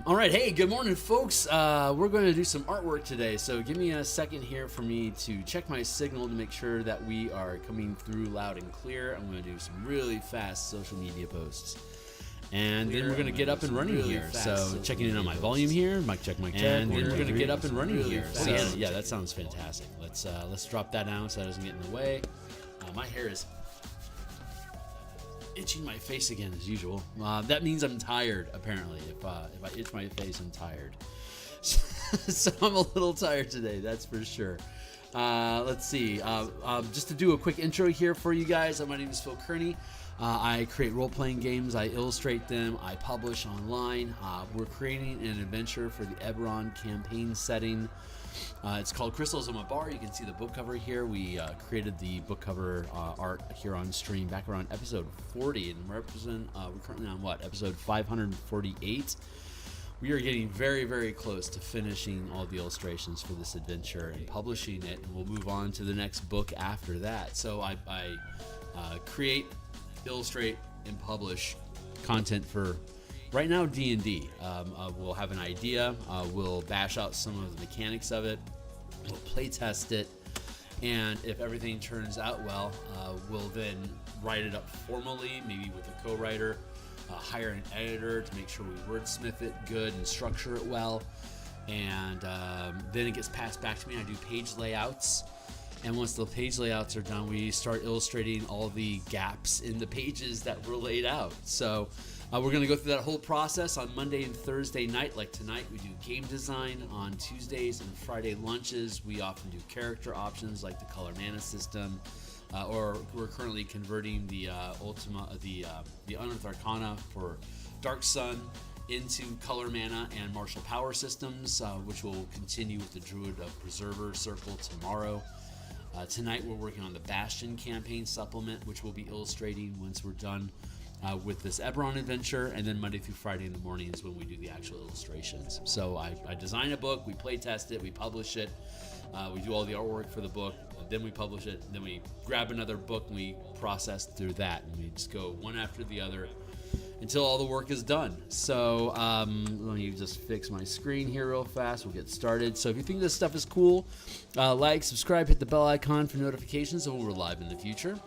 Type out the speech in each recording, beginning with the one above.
All right, hey, good morning, folks. We're going to do some artwork today, so give me a second here for me to check my signal to make sure that we are coming through loud and clear. I'm going to do some really fast social media posts, and then we're going to get up and running here. So checking in on my volume here, mic check, and then we're going to get up and running here. So yeah, that sounds fantastic. Let's drop that down so that doesn't get in the way. My hair is itching my face again as usual. That means I'm tired, apparently. If I itch my face, I'm tired. So I'm a little tired today, that's for sure. Let's see. Just to do a quick intro here for you guys, my name is Phil Kearney. I create role-playing games, I illustrate them, I publish online. We're creating an adventure for the Eberron campaign setting. It's called Crystals on My Bar. You can see the book cover here. We created the book cover art here on stream back around episode 40, and we're currently on episode 548. We are getting very, very close to finishing all the illustrations for this adventure and publishing it, and we'll move on to the next book after that. So I create, illustrate, and publish content for right now D&D. We'll have an idea, we'll bash out some of the mechanics of it, we'll play test it, and if everything turns out well, we'll then write it up formally, maybe with a co-writer, hire an editor to make sure we wordsmith it good and structure it well, and then it gets passed back to me. I do page layouts, and once the page layouts are done, we start illustrating all the gaps in the pages that were laid out. So we're going to go through that whole process on Monday and Thursday night. Like tonight, we do game design. On Tuesdays and Friday lunches, we often do character options like the color mana system, or we're currently converting the Unearthed Arcana for Dark Sun into color mana and martial power systems, which will continue with the Druid of Preserver Circle tomorrow. Tonight, we're working on the Bastion campaign supplement, which we'll be illustrating once we're done with this Eberron adventure, and then Monday through Friday in the mornings when we do the actual illustrations. So I design a book, we play test it, we publish it, we do all the artwork for the book, then we publish it, then we grab another book and we process through that, and we just go one after the other until all the work is done. So let me just fix my screen here real fast. We'll get started. So if you think this stuff is cool, like, subscribe, hit the bell icon for notifications of when we're live in the future.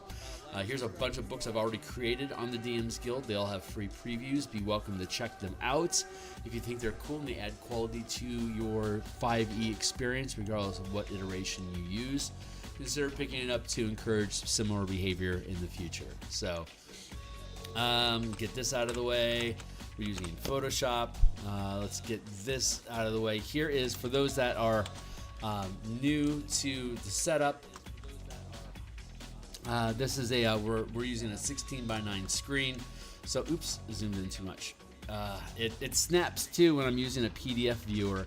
Here's a bunch of books I've already created on the DMsGuild. They all have free previews. Be welcome to check them out. If you think they're cool and they add quality to your 5e experience, regardless of what iteration you use, consider picking it up to encourage similar behavior in the future. So get this out of the way. We're using Photoshop. Let's get this out of the way. Here is, for those that are new to the setup, this is we're using a 16:9 screen. So oops, zoomed in too much. It snaps too when I'm using a PDF viewer,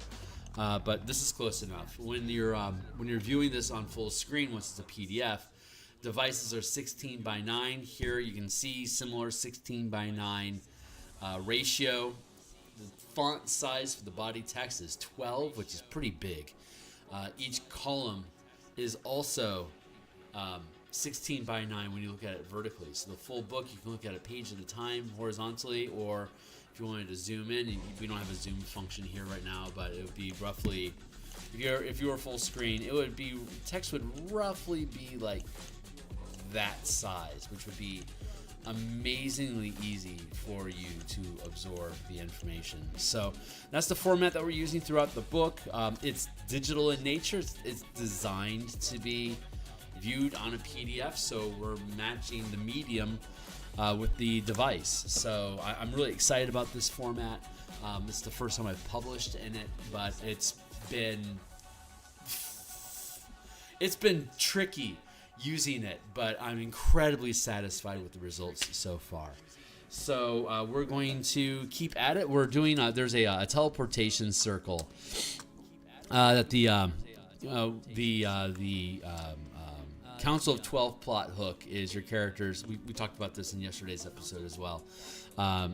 but this is close enough. When you're viewing this on full screen, once it's a PDF, devices are 16:9. Here you can see similar 16:9 ratio. The font size for the body text is 12, which is pretty big. Each column is also 16:9 when you look at it vertically. So the full book, you can look at a page at a time horizontally, or if you wanted to zoom in, we don't have a zoom function here right now, but it would be roughly, if you were full screen, it would be, text would roughly be like that size, which would be amazingly easy for you to absorb the information. So that's the format that we're using throughout the book. It's digital in nature. It's designed to be viewed on a PDF, so we're matching the medium with the device. So I'm really excited about this format. This is the first time I've published in it, but it's been tricky using it, but I'm incredibly satisfied with the results so far. So we're going to keep at it. We're doing there's a teleportation circle that the Council of 12 plot hook is your characters. We talked about this in yesterday's episode as well.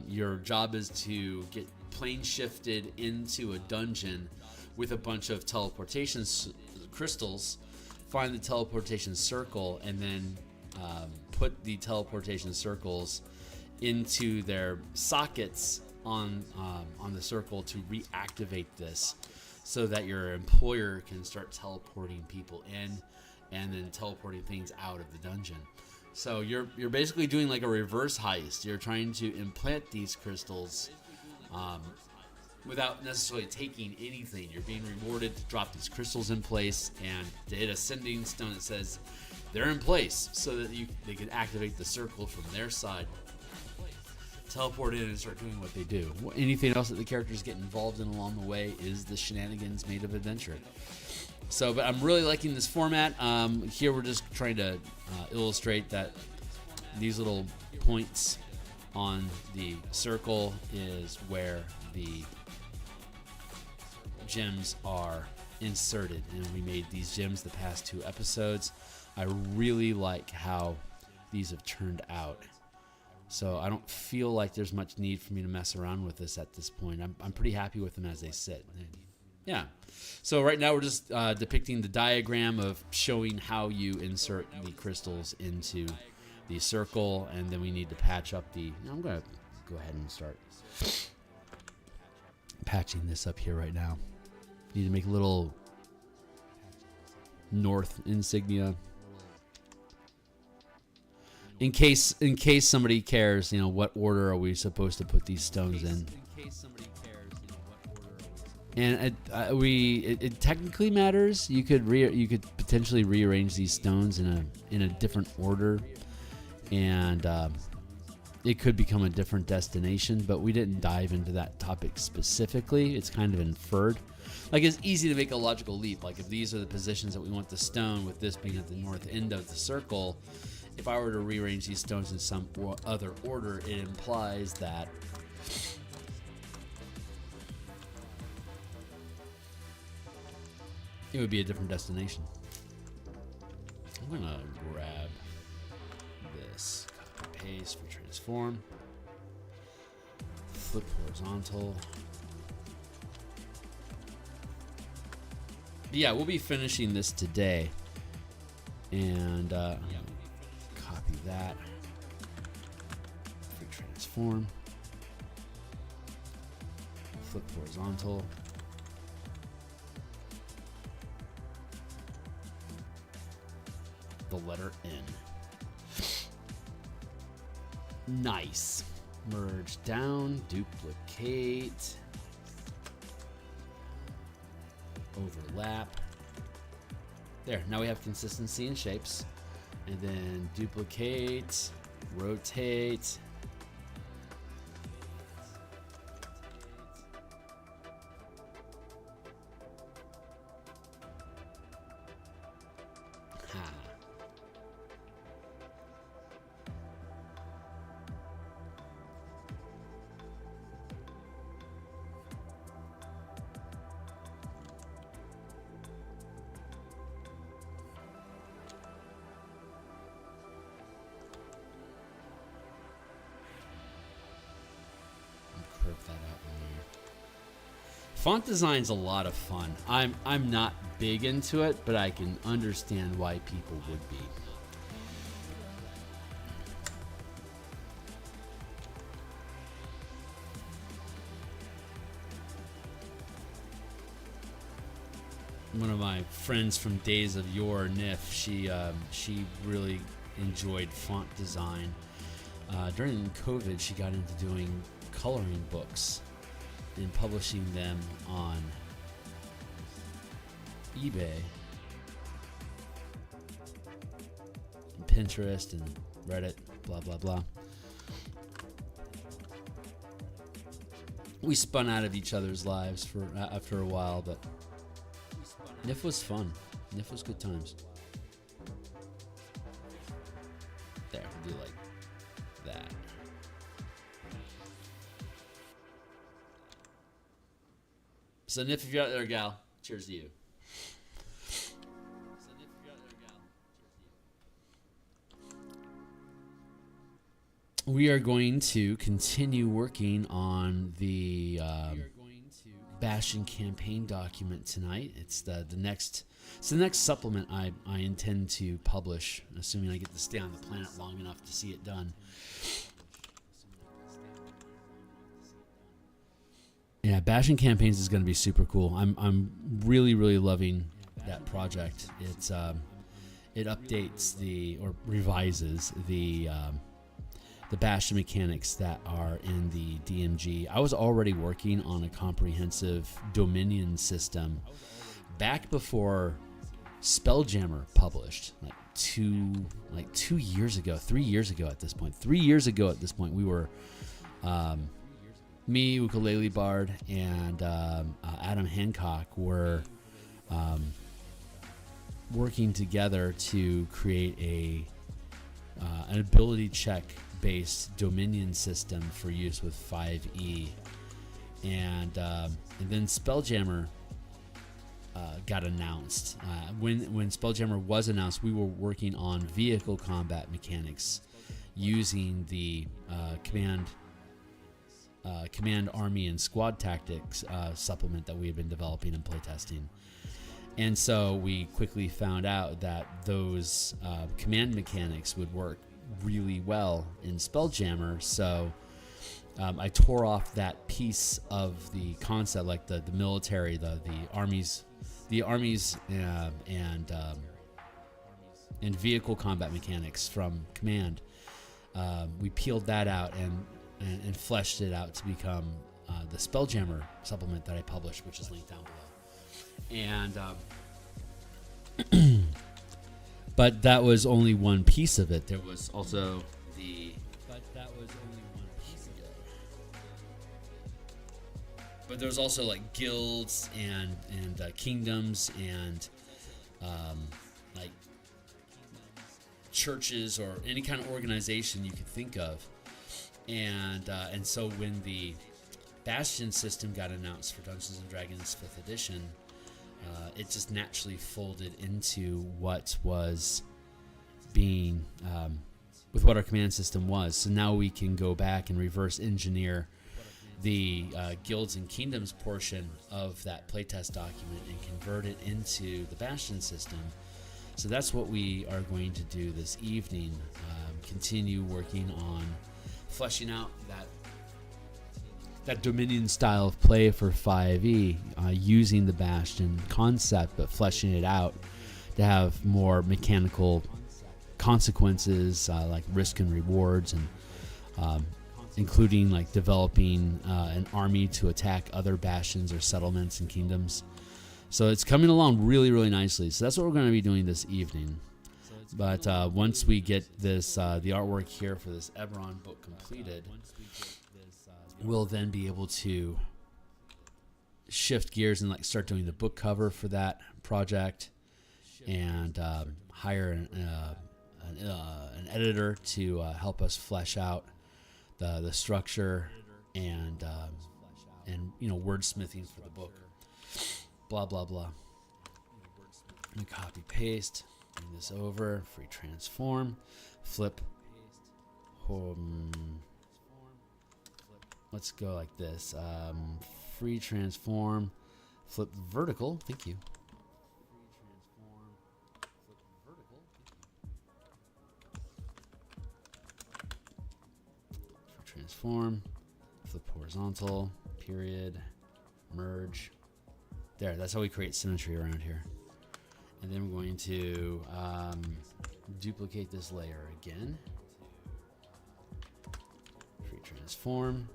Your job is to get plane shifted into a dungeon with a bunch of teleportation crystals, find the teleportation circle, and then put the teleportation circles into their sockets on the circle to reactivate this, so that your employer can start teleporting people in, and then teleporting things out of the dungeon. So you're basically doing like a reverse heist. You're trying to implant these crystals without necessarily taking anything. You're being rewarded to drop these crystals in place and to hit a sending stone that says they're in place, so that they can activate the circle from their side, teleport in, and start doing what they do. Anything else that the characters get involved in along the way is the shenanigans made of adventure. So, but I'm really liking this format. Here we're just trying to illustrate that these little points on the circle is where the gems are inserted, and we made these gems the past 2 episodes. I really like how these have turned out. So I don't feel like there's much need for me to mess around with this at this point. I'm pretty happy with them as they sit. Yeah. So right now we're just depicting the diagram of showing how you insert the crystals into the circle, and then we need to patch up the... I'm going to go ahead and start patching this up here right now. Need to make a little north insignia. In case somebody cares, what order are we supposed to put these stones in? And it technically matters. You could potentially rearrange these stones in a different order, and it could become a different destination. But we didn't dive into that topic specifically. It's kind of inferred. Like, it's easy to make a logical leap. Like, if these are the positions that we want the stone, with this being at the north end of the circle, if I were to rearrange these stones in some other order, it implies that it would be a different destination. I'm gonna grab this, copy paste for transform, flip horizontal. But yeah, we'll be finishing this today, and copy that for transform, flip horizontal. The letter N. Nice. Merge down, duplicate, overlap. There, now we have consistency in shapes. And then duplicate, rotate. That out there. Font design's a lot of fun. I'm not big into it, but I can understand why people would be. One of my friends from days of yore, Nif, she really enjoyed font design. During COVID, she got into doing coloring books and publishing them on eBay, and Pinterest, and Reddit, blah blah blah. We spun out of each other's lives after a while, but Nif was fun. Nif was good times. There, we'll do like that. So Nif, if you're out there, gal, cheers to you. We are going to continue working on the Bastion campaign document tonight. It's the next supplement I intend to publish, assuming I get to stay on the planet long enough to see it done. Yeah, Bastion campaigns is going to be super cool. I'm really loving that project. It's it updates or revises the Bastion mechanics that are in the DMG. I was already working on a comprehensive Dominion system back before Spelljammer published, like 2 years ago, 3 years ago at this point. 3 years ago at this point, we were me, Ukulele Bard, and Adam Hancock were working together to create an ability check based Dominion system for use with 5e, and then Spelljammer got announced. When Spelljammer was announced, we were working on vehicle combat mechanics using the command army and squad tactics supplement that we had been developing and playtesting. And so we quickly found out that those command mechanics would work really well in Spelljammer. So I tore off that piece of the concept, like the military, the armies and vehicle combat mechanics from command. We peeled that out and fleshed it out to become the Spelljammer supplement that I published, which is linked down below. And but that was only one piece of it. There was also But there's also like guilds and kingdoms and like churches or any kind of organization you could think of. And so when the Bastion system got announced for Dungeons and Dragons 5th edition, it just naturally folded into what was being with what our command system was. So now we can go back and reverse engineer the guilds and kingdoms portion of that playtest document and convert it into the Bastion system. So that's what we are going to do this evening. Continue working on fleshing out that Dominion style of play for 5e, using the Bastion concept, but fleshing it out to have more mechanical consequences, like risk and rewards, and including like developing an army to attack other bastions or settlements and kingdoms. So it's coming along really nicely. So that's what we're going to be doing this evening. But once we get this the artwork here for this Eberron book completed, we'll then be able to shift gears and like start doing the book cover for that project, and hire an editor to help us flesh out the structure and wordsmithing for the book. Blah blah blah. And copy paste. Bring this over. Free transform. Flip. Let's go like this. Free transform. Flip vertical. Thank you. Transform, flip horizontal, period, merge. There, that's how we create symmetry around here. And then we're going to duplicate this layer again. Free transform,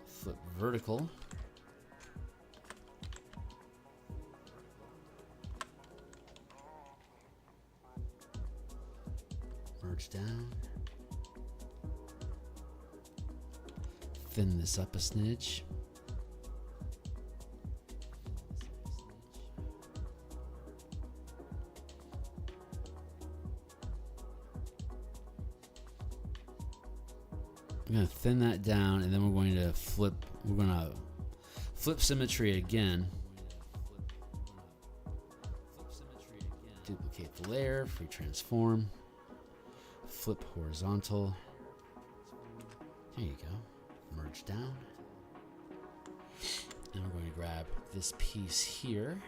flip vertical. Merge down. Thin this up a smidge. I'm going to thin that down, and then we're going to flip. We're going to flip symmetry again. Duplicate the layer. Free transform. Flip horizontal. There you go. Merge down. And we're going to grab this piece here.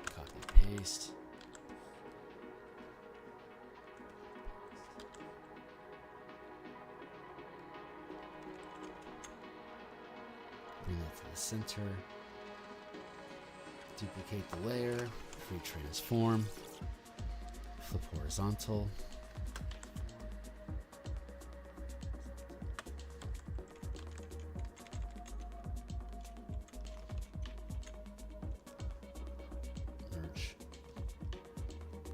Copy, paste. Bring that to the center. Duplicate the layer. Free transform. Flip horizontal. Merge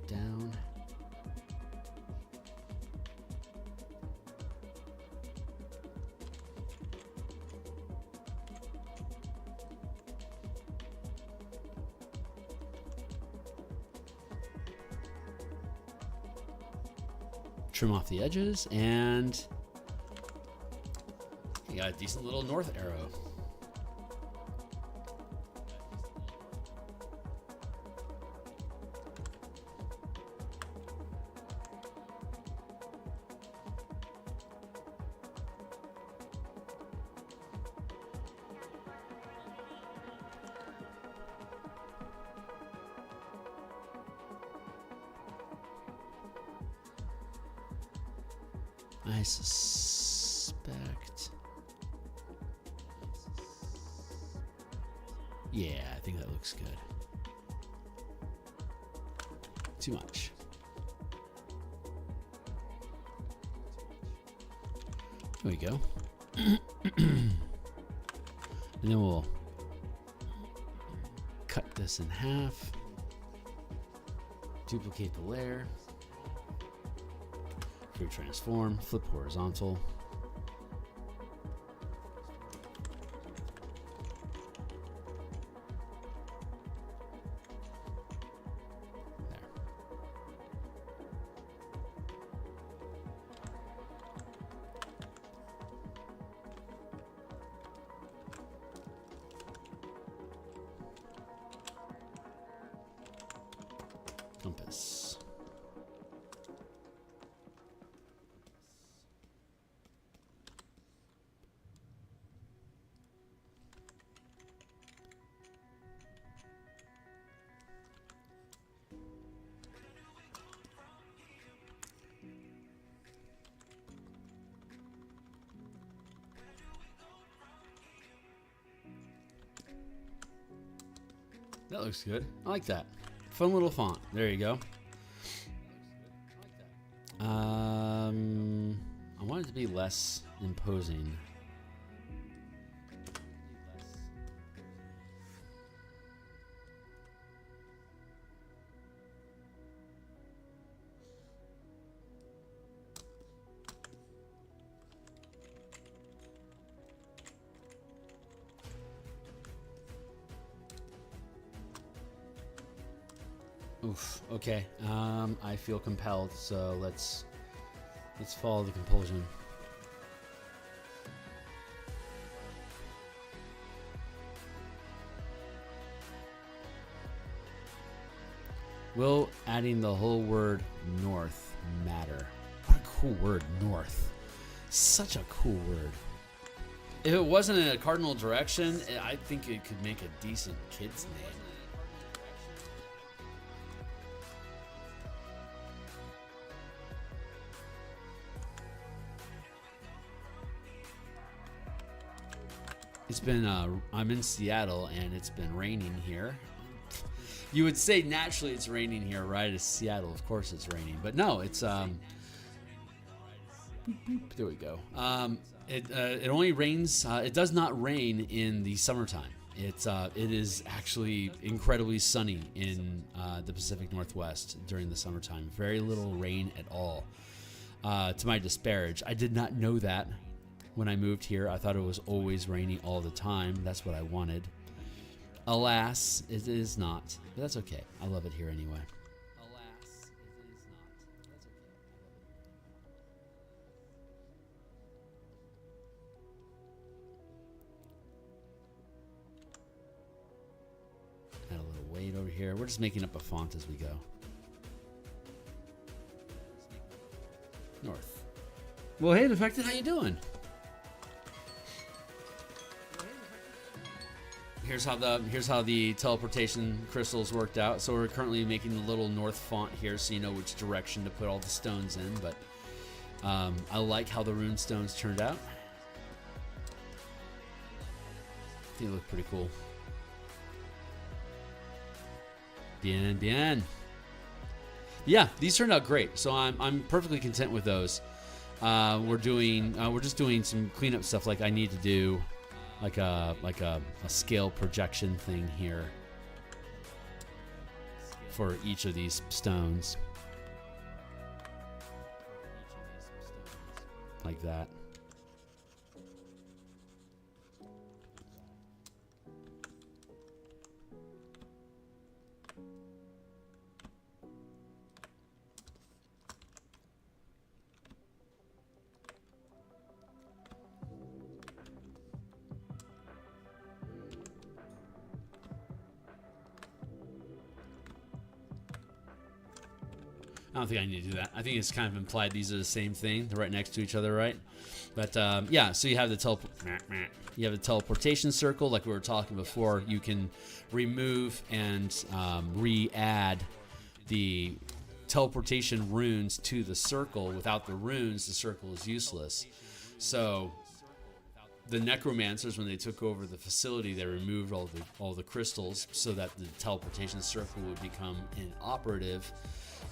down. Trim off the edges, and you got a decent little north arrow. I suspect. Yeah, I think that looks good. Too much. There we go. And then we'll cut this in half. Duplicate the layer. Free transform, flip horizontal. There. Compass. That looks good. I like that. Fun little font. There you go. I want it to be less imposing. Oof. Okay. I feel compelled, so let's follow the compulsion. Will adding the whole word north matter? What a cool word, north. Such a cool word. If it wasn't in a cardinal direction, I think it could make a decent kid's name. It's been, I'm in Seattle and it's been raining here. You would say naturally it's raining here, right? It's Seattle, of course it's raining. But no, it's, there we go. It only rains, it does not rain in the summertime. It is actually incredibly sunny in the Pacific Northwest during the summertime. Very little rain at all. To my disparage, I did not know that. When I moved here, I thought it was always rainy all the time. That's what I wanted. Alas, it is not. But that's okay. I love it here anyway. Alas, it is not. That's okay. Add a little weight over here. We're just making up a font as we go. North. Well, hey, Defected, how you doing? Here's how the teleportation crystals worked out. So we're currently making the little north font here, so you know which direction to put all the stones in. But I like how the rune stones turned out. think it looked pretty cool. Bien. Yeah, these turned out great. So I'm perfectly content with those. We're just doing some cleanup stuff. Like I need to do like a scale projection thing here for each of these stones, like that. I don't think I need to do that. I think it's kind of implied these are the same thing. They're right next to each other, right? But yeah, so you have the teleportation circle, like we were talking before. You can remove and re-add the teleportation runes to the circle. Without the runes, the circle is useless. So the necromancers, when they took over the facility, they removed all the crystals so that the teleportation circle would become inoperative.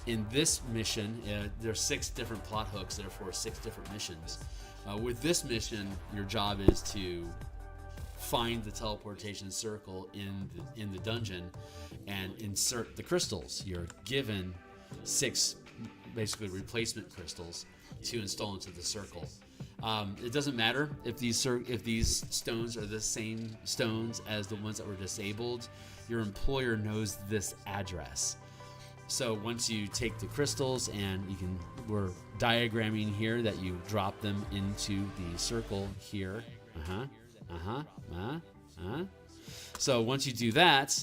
In this mission, there are 6 different plot hooks, therefore 6 different missions. With this mission, your job is to find the teleportation circle in the dungeon and insert the crystals. You're given 6 basically replacement crystals to install into the circle. It doesn't matter if these stones are the same stones as the ones that were disabled. Your employer knows this address. So once you take the crystals, and we're diagramming here that you drop them into the circle here. So once you do that,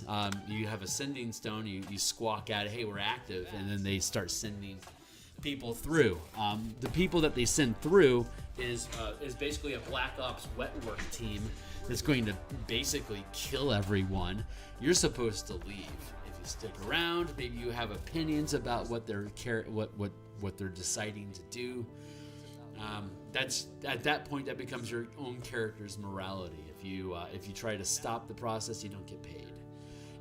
you have a sending stone. You squawk at it, hey, we're active, and then they start sending people through. The people that they send through is basically a Black Ops wet work team that's going to basically kill everyone. You're supposed to leave. Stick around. Maybe you have opinions about what they're deciding to do. That's at that point that becomes your own character's morality. If you try to stop the process, you don't get paid.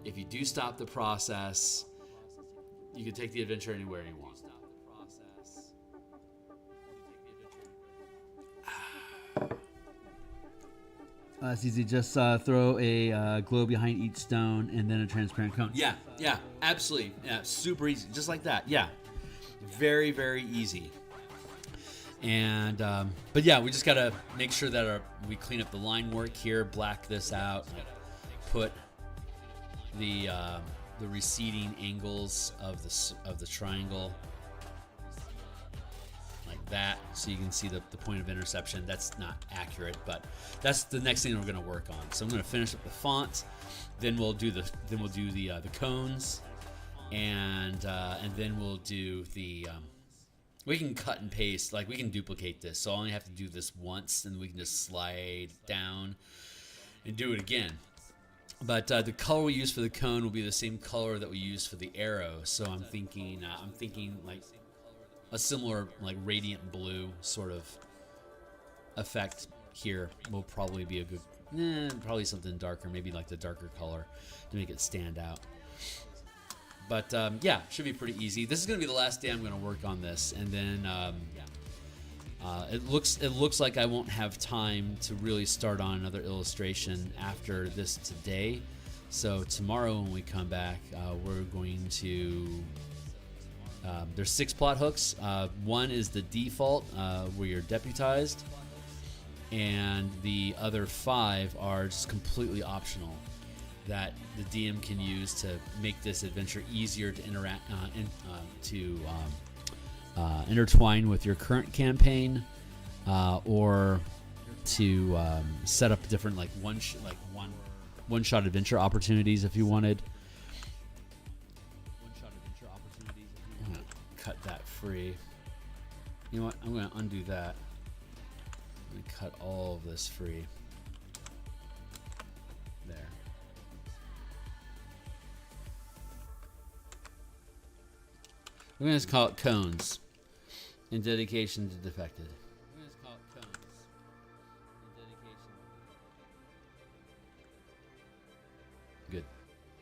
If you do stop the process, you can take the adventure anywhere you want. It's easy. Just throw a glow behind each stone and then a transparent cone. Yeah, absolutely. Yeah, super easy. Just like that. Yeah. Very, very easy. And, but yeah, we just got to make sure that we clean up the line work here, black this out, put the receding angles of the triangle that, so you can see the point of interception. That's not accurate, but that's the next thing we're going to work on. So I'm going to finish up the font, then we'll do the cones, and then we'll do the we can cut and paste, like we can duplicate this. So I only have to do this once, and we can just slide down and do it again. But the color we use for the cone will be the same color that we use for the arrow. So I'm thinking like a similar, like, radiant blue sort of effect here will probably be a good, probably something darker, maybe like the darker color to make it stand out. But yeah, should be pretty easy. This is going to be the last day I'm going to work on this, and then it looks like I won't have time to really start on another illustration after this today. So tomorrow when we come back, we're going to. There's 6 plot hooks. One is the default, where you're deputized, and the other 5 are just completely optional that the DM can use to make this adventure easier to interact, intertwine with your current campaign, or to set up different one-shot adventure opportunities if you wanted. Cut that free. You know what? I'm going to undo that. I'm going to cut all of this free. There. We're going to just call it cones in dedication to defected.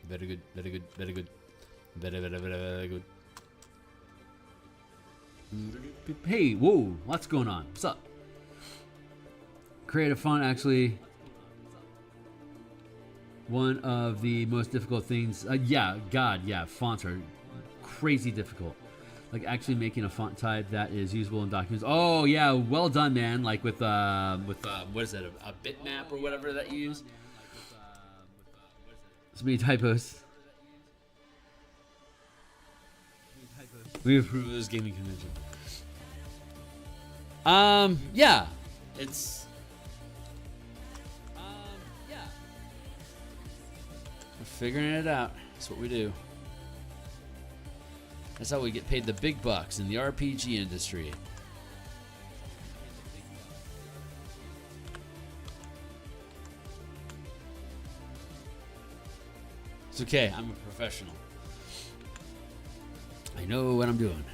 Very good, very good, very good. Very, very, very, very good. Hey, whoa, what's going on? What's up? Creative font actually one of the most difficult things. Yeah, fonts are crazy difficult. Like actually making a font type that is usable in documents. Oh yeah, well done, man. Like with what is that? A bitmap or whatever that you use. So many typos. We approve this gaming convention. Yeah, it's. Yeah. We're figuring it out. That's what we do. That's how we get paid the big bucks in the RPG industry. It's okay. I'm a professional. I know what I'm doing.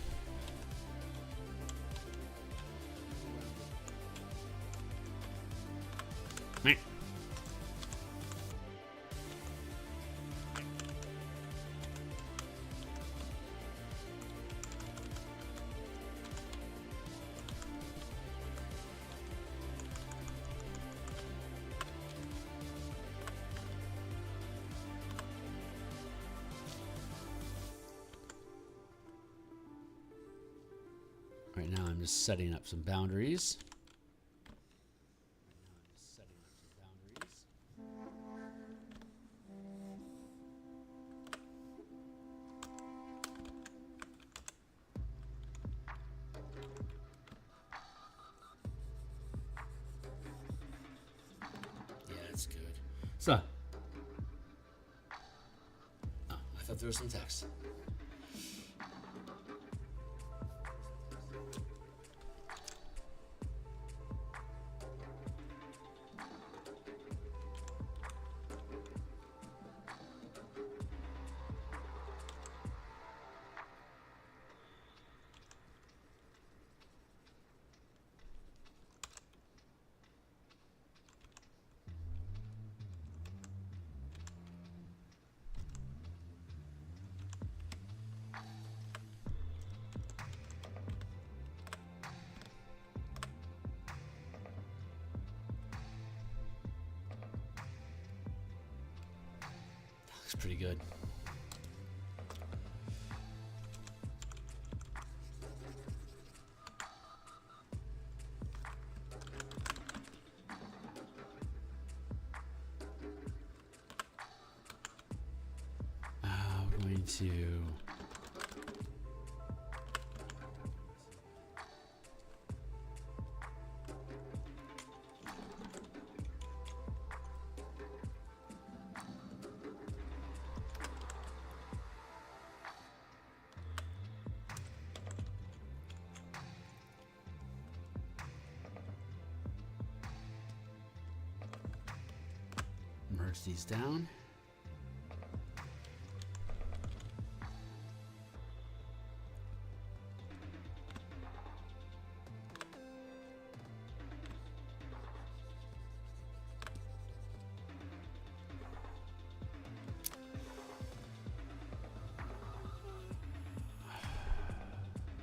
Meh. Right now I'm just setting up some boundaries. Yeah, that's good. So, Oh, I thought there was some text. Looks pretty good. We're going to merge these down.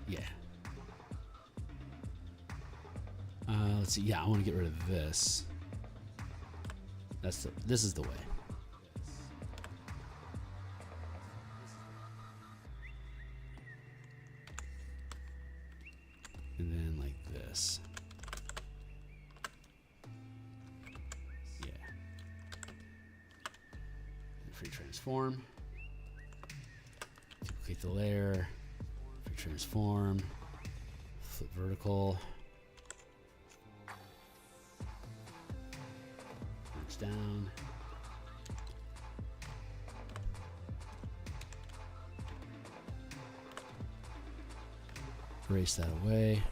Yeah. Let's see. Yeah, I want to get rid of this. This is the way. And then like this. Yeah. And free transform. Duplicate the layer. Free transform. Flip vertical. Down. Erase that away.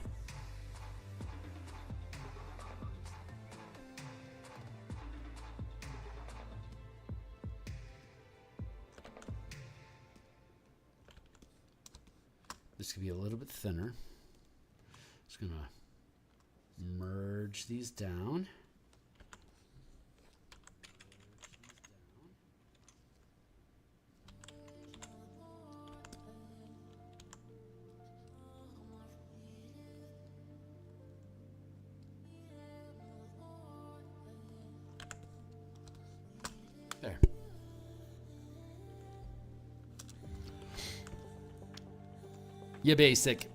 This could be a little bit thinner. Just gonna merge these down. You basic.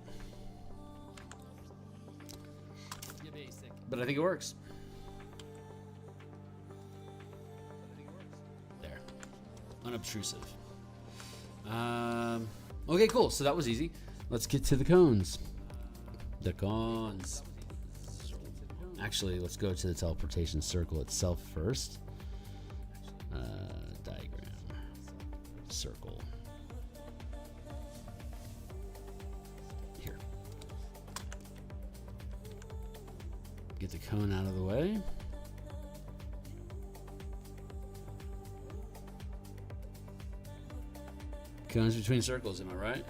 But I think it works. There. Unobtrusive. Okay, cool. So that was easy. Let's get to the cones. The cones. Actually, let's go to the teleportation circle itself first. Diagram. Circle. Here. Get the cone out of the way. Cones between circles, am I right?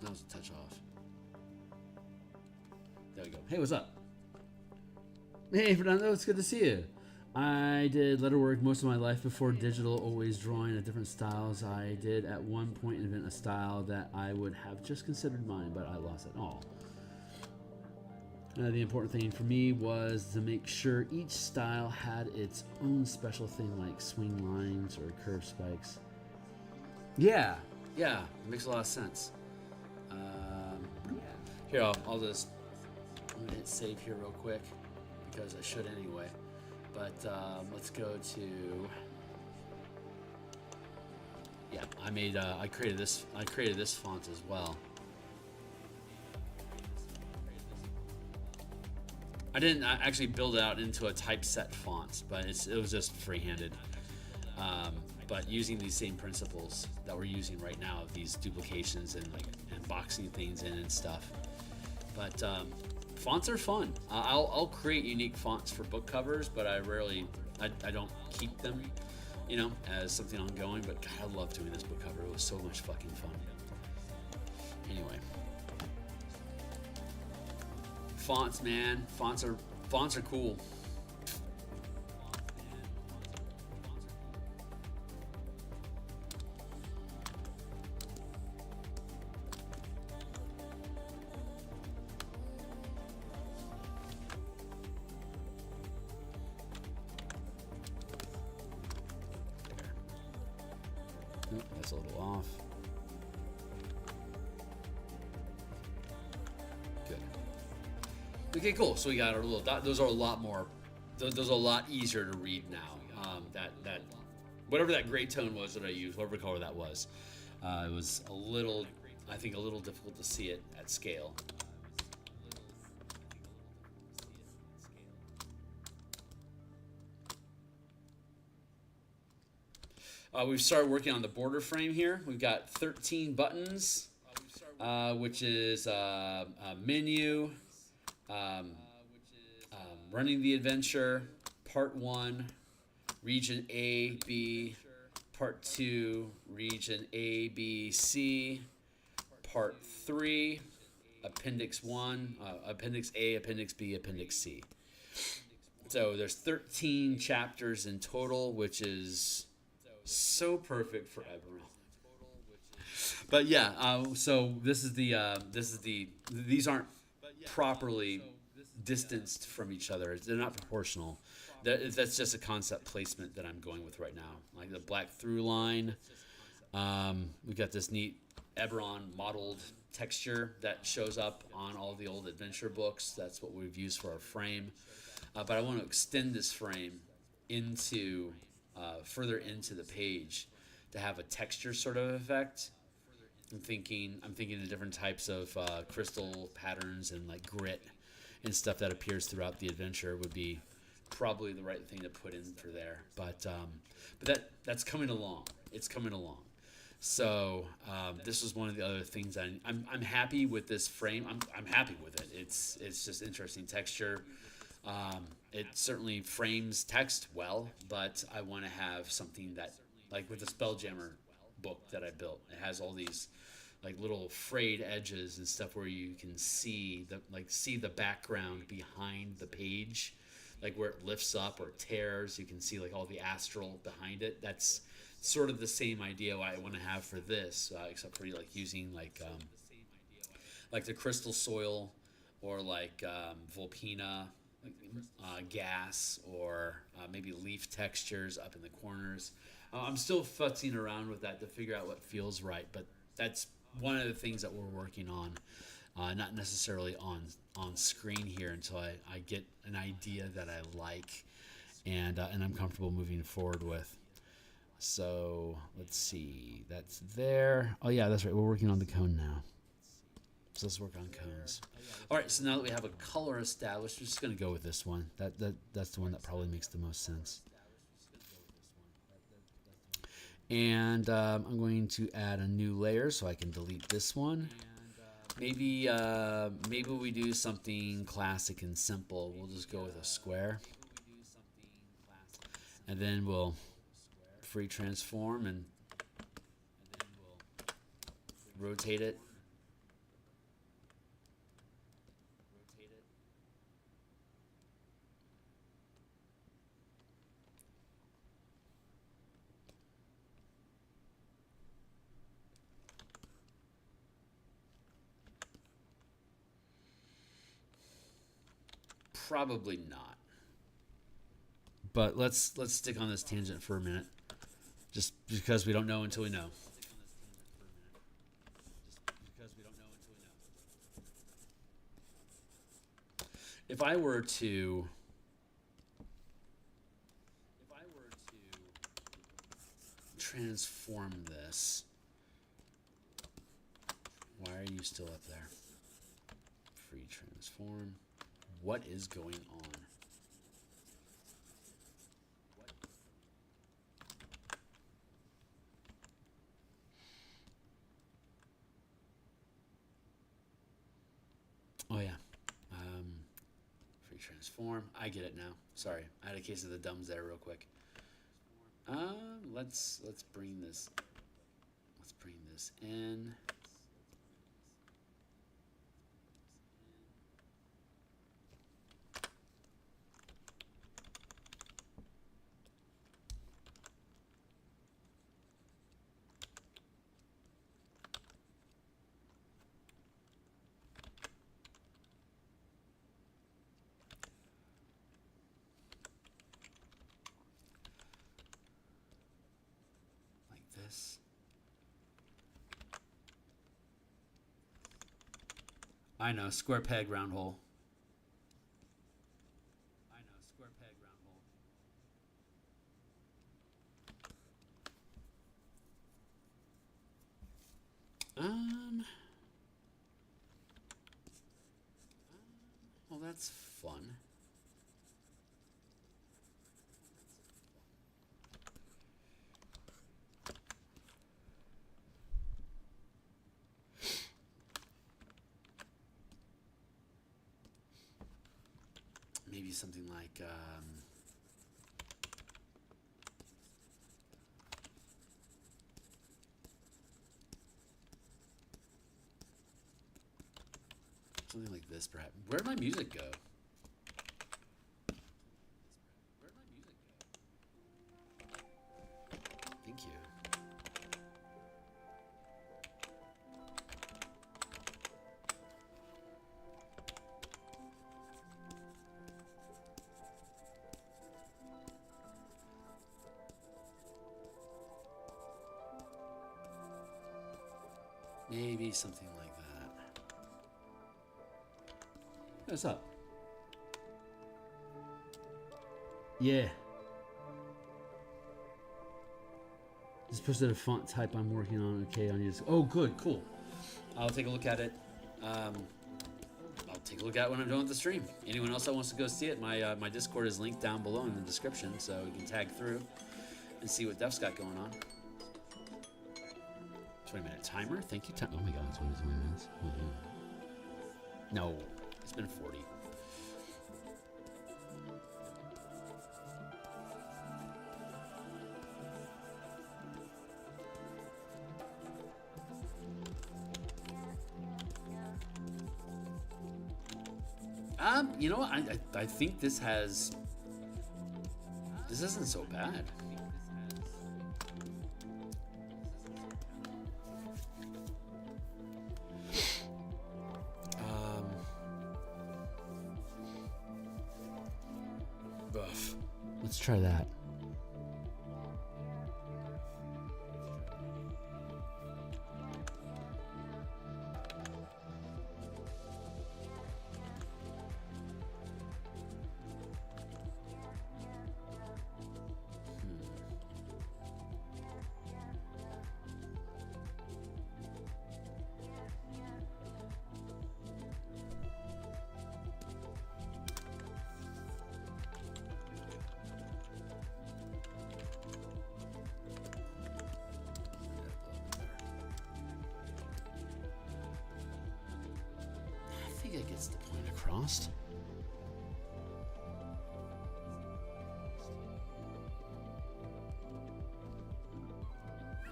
That was a touch off. There we go. Hey, what's up? Hey, Fernando, it's good to see you. I did letterwork most of my life before digital, always drawing at different styles. I did at one point invent a style that I would have just considered mine, but I lost it all. The important thing for me was to make sure each style had its own special thing, like swing lines or curved spikes. Yeah, it makes a lot of sense. Here, I'll just I'm gonna hit save here real quick because I should anyway. But let's go to I created this font as well. I didn't actually build it out into a typeset font, but it was just free-handed. But using these same principles that we're using right now, of these duplications and boxing things in and stuff. But fonts are fun. I'll create unique fonts for book covers, but I don't keep them, as something ongoing. But God, I love doing this book cover. It was so much fucking fun. Anyway, fonts, man. Fonts are cool. That's a little off. Good. Okay, cool. So we got our little dot. Those are a lot more. Those are a lot easier to read now. That whatever that gray tone was that I used, whatever color that was, it was a little difficult to see it at scale. We've started working on the border frame here. We've got 13 buttons, which is a menu, running the adventure, part 1, region A, B, part 2, region A, B, C, part 3, appendix 1, appendix A, appendix B, appendix C. So there's 13 chapters in total, which is so perfect for Eberron. But yeah, so these aren't properly distanced from each other. They're not proportional. That's just a concept placement that I'm going with right now. Like the black through line. We got this neat Eberron modeled texture that shows up on all the old adventure books. That's what we've used for our frame. But I want to extend this frame into further into the page to have a texture sort of effect. I'm thinking of different types of crystal patterns and like grit and stuff that appears throughout the adventure would be probably the right thing to put in for there. But that's coming along. It's coming along. So this was one of the other things I'm happy with this frame. I'm happy with it. It's just interesting texture. It certainly frames text well, but I want to have something that, like with the Spelljammer book that I built, it has all these like little frayed edges and stuff where you can see the background behind the page, like where it lifts up or tears. You can see like all the astral behind it. That's sort of the same idea I want to have for this, except for like using like the crystal soil or like Vulpina gas or maybe leaf textures up in the corners. I'm still futzing around with that to figure out what feels right, but that's one of the things that we're working on. Not necessarily on screen here until I get an idea that I like and I'm comfortable moving forward with. So let's see, that's there. Oh yeah, that's right. We're working on the cone now. So let's work on cones. All right, so now that we have a color established, we're just going to go with this one. That's the one that probably makes the most sense. And I'm going to add a new layer so I can delete this one. Maybe we do something classic and simple. We'll just go with a square. And then we'll free transform and rotate it. Probably not. But let's stick on this tangent for a minute. Just because we don't know until we know. If I were to transform this, why are you still up there? Free transform. What is going on? Oh yeah, free transform. I get it now. Sorry, I had a case of the dumbs there real quick. Let's bring this. Let's bring this in. I know, square peg, round hole. Well, that's fun. Maybe something like something like this, perhaps. Where'd my music go? Thank you. Maybe something like that. What's up? Yeah. Just posted a font type I'm working on. Okay, on yours. Oh, good, cool. I'll take a look at it. I'll take a look at it when I'm done with the stream. Anyone else that wants to go see it, my Discord is linked down below in the description, so you can tag through and see what Def's got going on. 20-minute timer. Thank you. Oh my god, it's 20 minutes. Mm-hmm. No, it's been 40. You know, I think this isn't so bad. off. Let's try that. I think it gets the point across.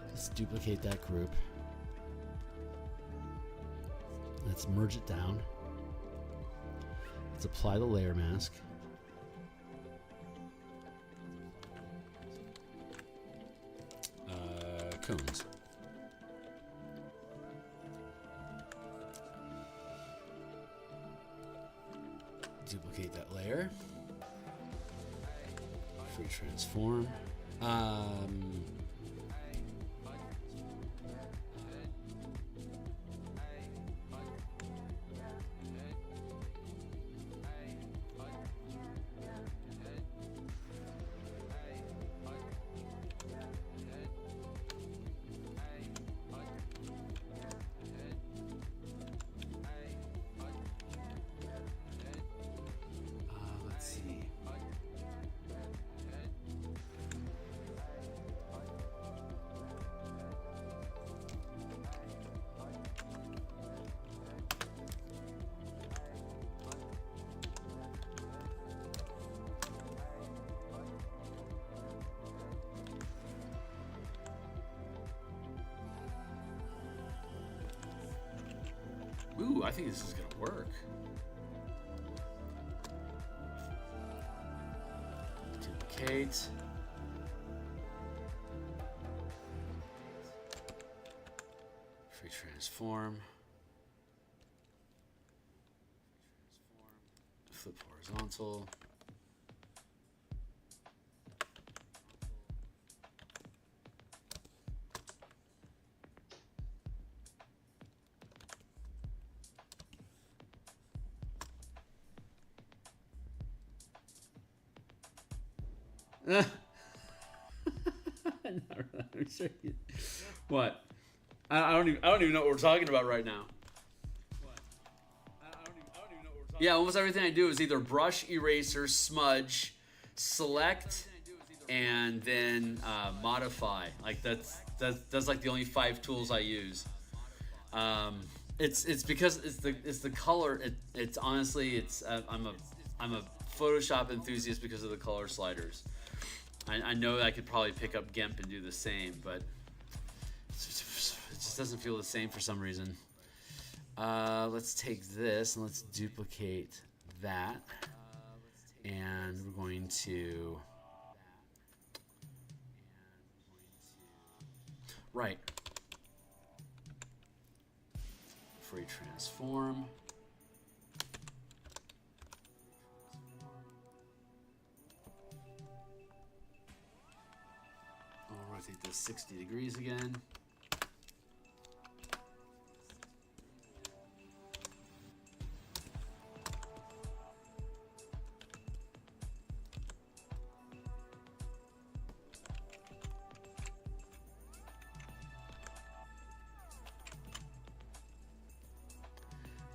Let's duplicate that group. Let's merge it down. Let's apply the layer mask. Cones. Duplicate that layer. Free transform. Let's see. Ooh, I think this is gonna work. Duplicate. Free transform. Flip horizontal. What? I don't even know what we're talking about right now. Yeah, almost everything I do is either brush, eraser, smudge, select, and then modify. Like that's like the only 5 tools I use. It's because it's the color. It's honestly I'm a Photoshop enthusiast because of the color sliders. I know I could probably pick up GIMP and do the same, but it just doesn't feel the same for some reason. Let's take this and let's duplicate that. And we're going to... Right. Free transform. I'll rotate this 60 degrees again.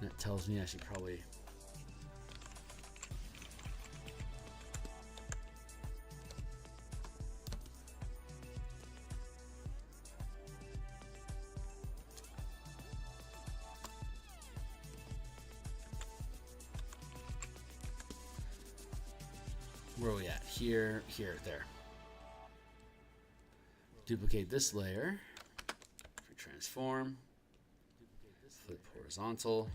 That tells me I should probably... Where are we at? Here, there. Duplicate this layer. Transform. Flip horizontal.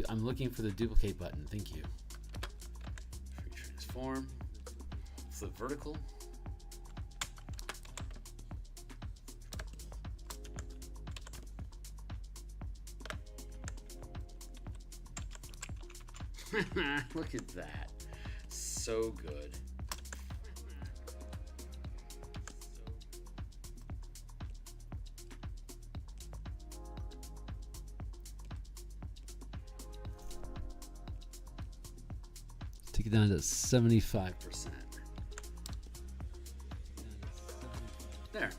I'm looking for the duplicate button. Thank you. Free transform. Flip vertical. Look at that. So good. Take it down to 75%. There.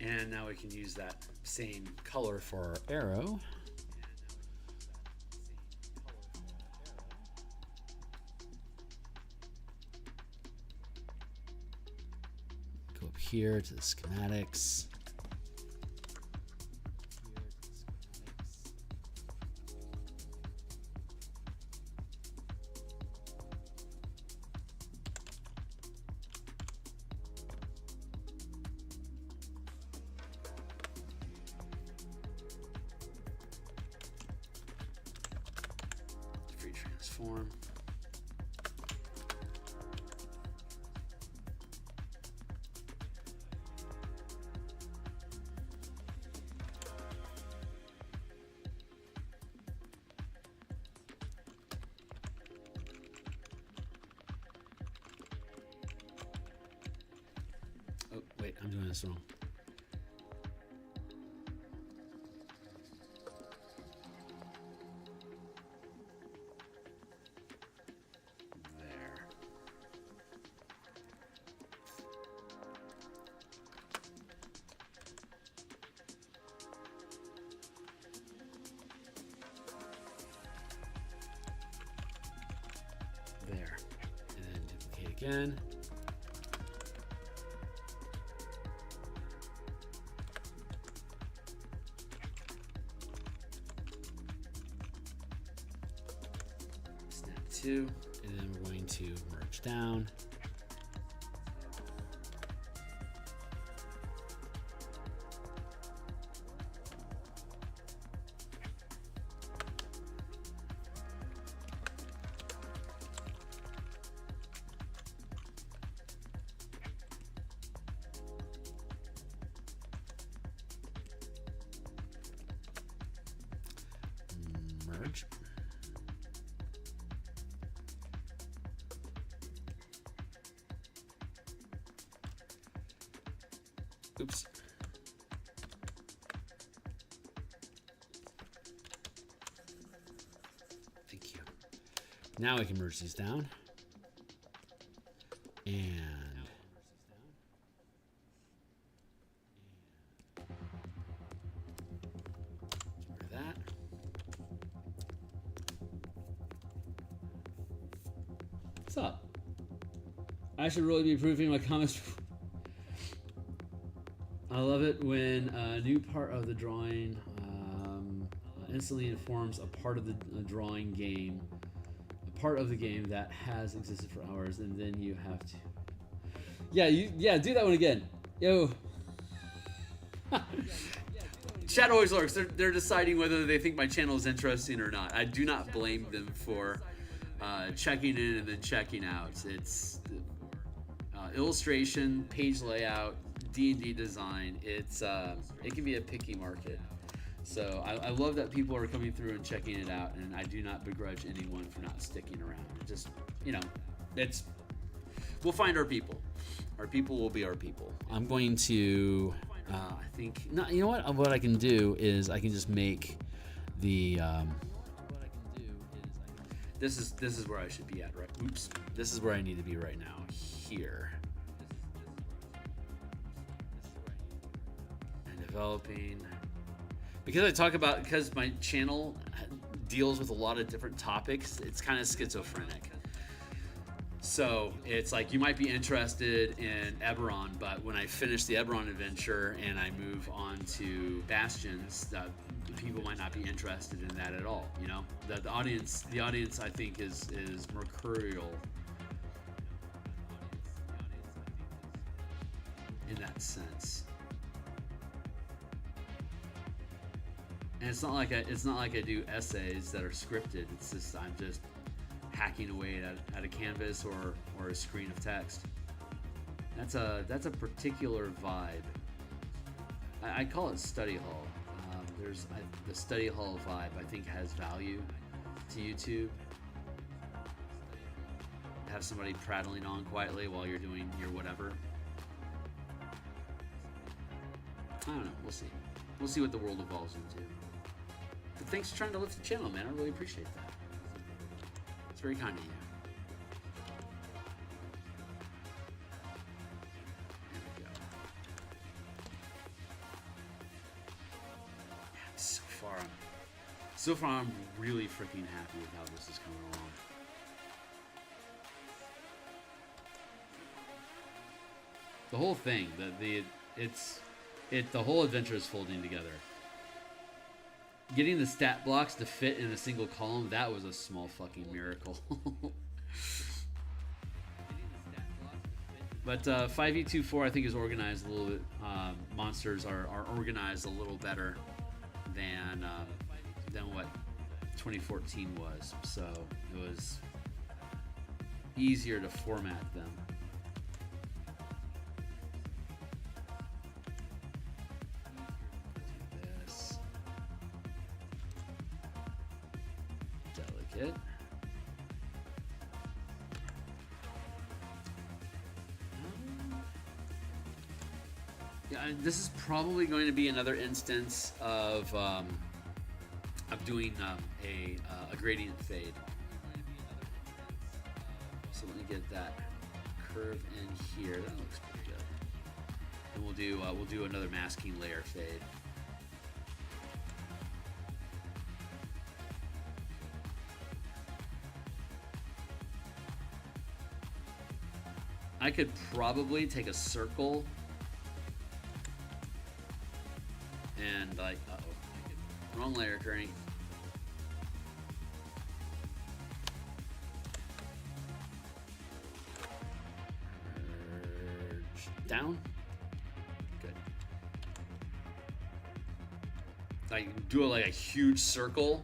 And now we can use that same color for our arrow. Go up here to the schematics. Transform. Oh, wait, I'm doing this wrong. There. And then duplicate again. Snap 2, and then we're going to merge down. Merge. Oops. Thank you. Now we can merge these down. And get rid of that. What's up? I should really be improving my comments. I love it when a new part of the drawing instantly informs a part of the drawing game, a part of the game that has existed for hours, and then you have to. Yeah, do that one again. Yo. Chat always lurks. They're deciding whether they think my channel is interesting or not. I do not blame them for checking in and then checking out. It's illustration, page layout, D&D design. It can be a picky market. So I love that people are coming through and checking it out, and I do not begrudge anyone for not sticking around. Just, we'll find our people. Our people will be our people. I'm going to, you know what? What I can do is I can just make the, this is where I should be at, right? Oops. This is where I need to be right now. Here. And developing. Because my channel deals with a lot of different topics, it's kind of schizophrenic. So it's like you might be interested in Eberron, but when I finish the Eberron adventure and I move on to Bastions, people might not be interested in that at all. The audience I think is mercurial in that sense. And it's not like I do essays that are scripted. It's just I'm just hacking away at a canvas or a screen of text. That's a particular vibe. I call it study hall. The study hall vibe I think has value to YouTube. Have somebody prattling on quietly while you're doing your whatever. I don't know. We'll see. We'll see what the world evolves into. But thanks for trying to lift the channel, man. I really appreciate that. It's very kind of you. There we go. Yeah, so far I'm really freaking happy with how this is coming along. The whole thing, the whole adventure is folding together. Getting the stat blocks to fit in a single column, that was a small fucking miracle. But 5e24 I think is organized a little bit. Monsters are organized a little better than what 2014 was. So it was easier to format them. Delicate. Yeah, this is probably going to be another instance of doing a gradient fade. So let me get that curve in here. That looks pretty good. And we'll do another masking layer fade. I could probably take a circle and like, wrong layer, Kearney. Down. Good. Like do like a huge circle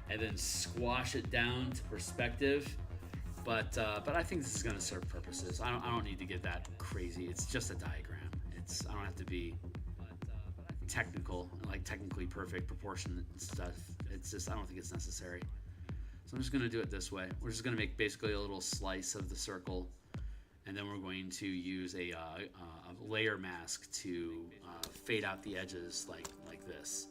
and then squash it down to perspective. But I think this is going to serve purposes. I don't need to get that crazy. It's just a diagram. I don't have to be technical, like technically perfect proportion and stuff. It's just I don't think it's necessary. So I'm just going to do it this way. We're just going to make basically a little slice of the circle, and then we're going to use a layer mask to fade out the edges like this.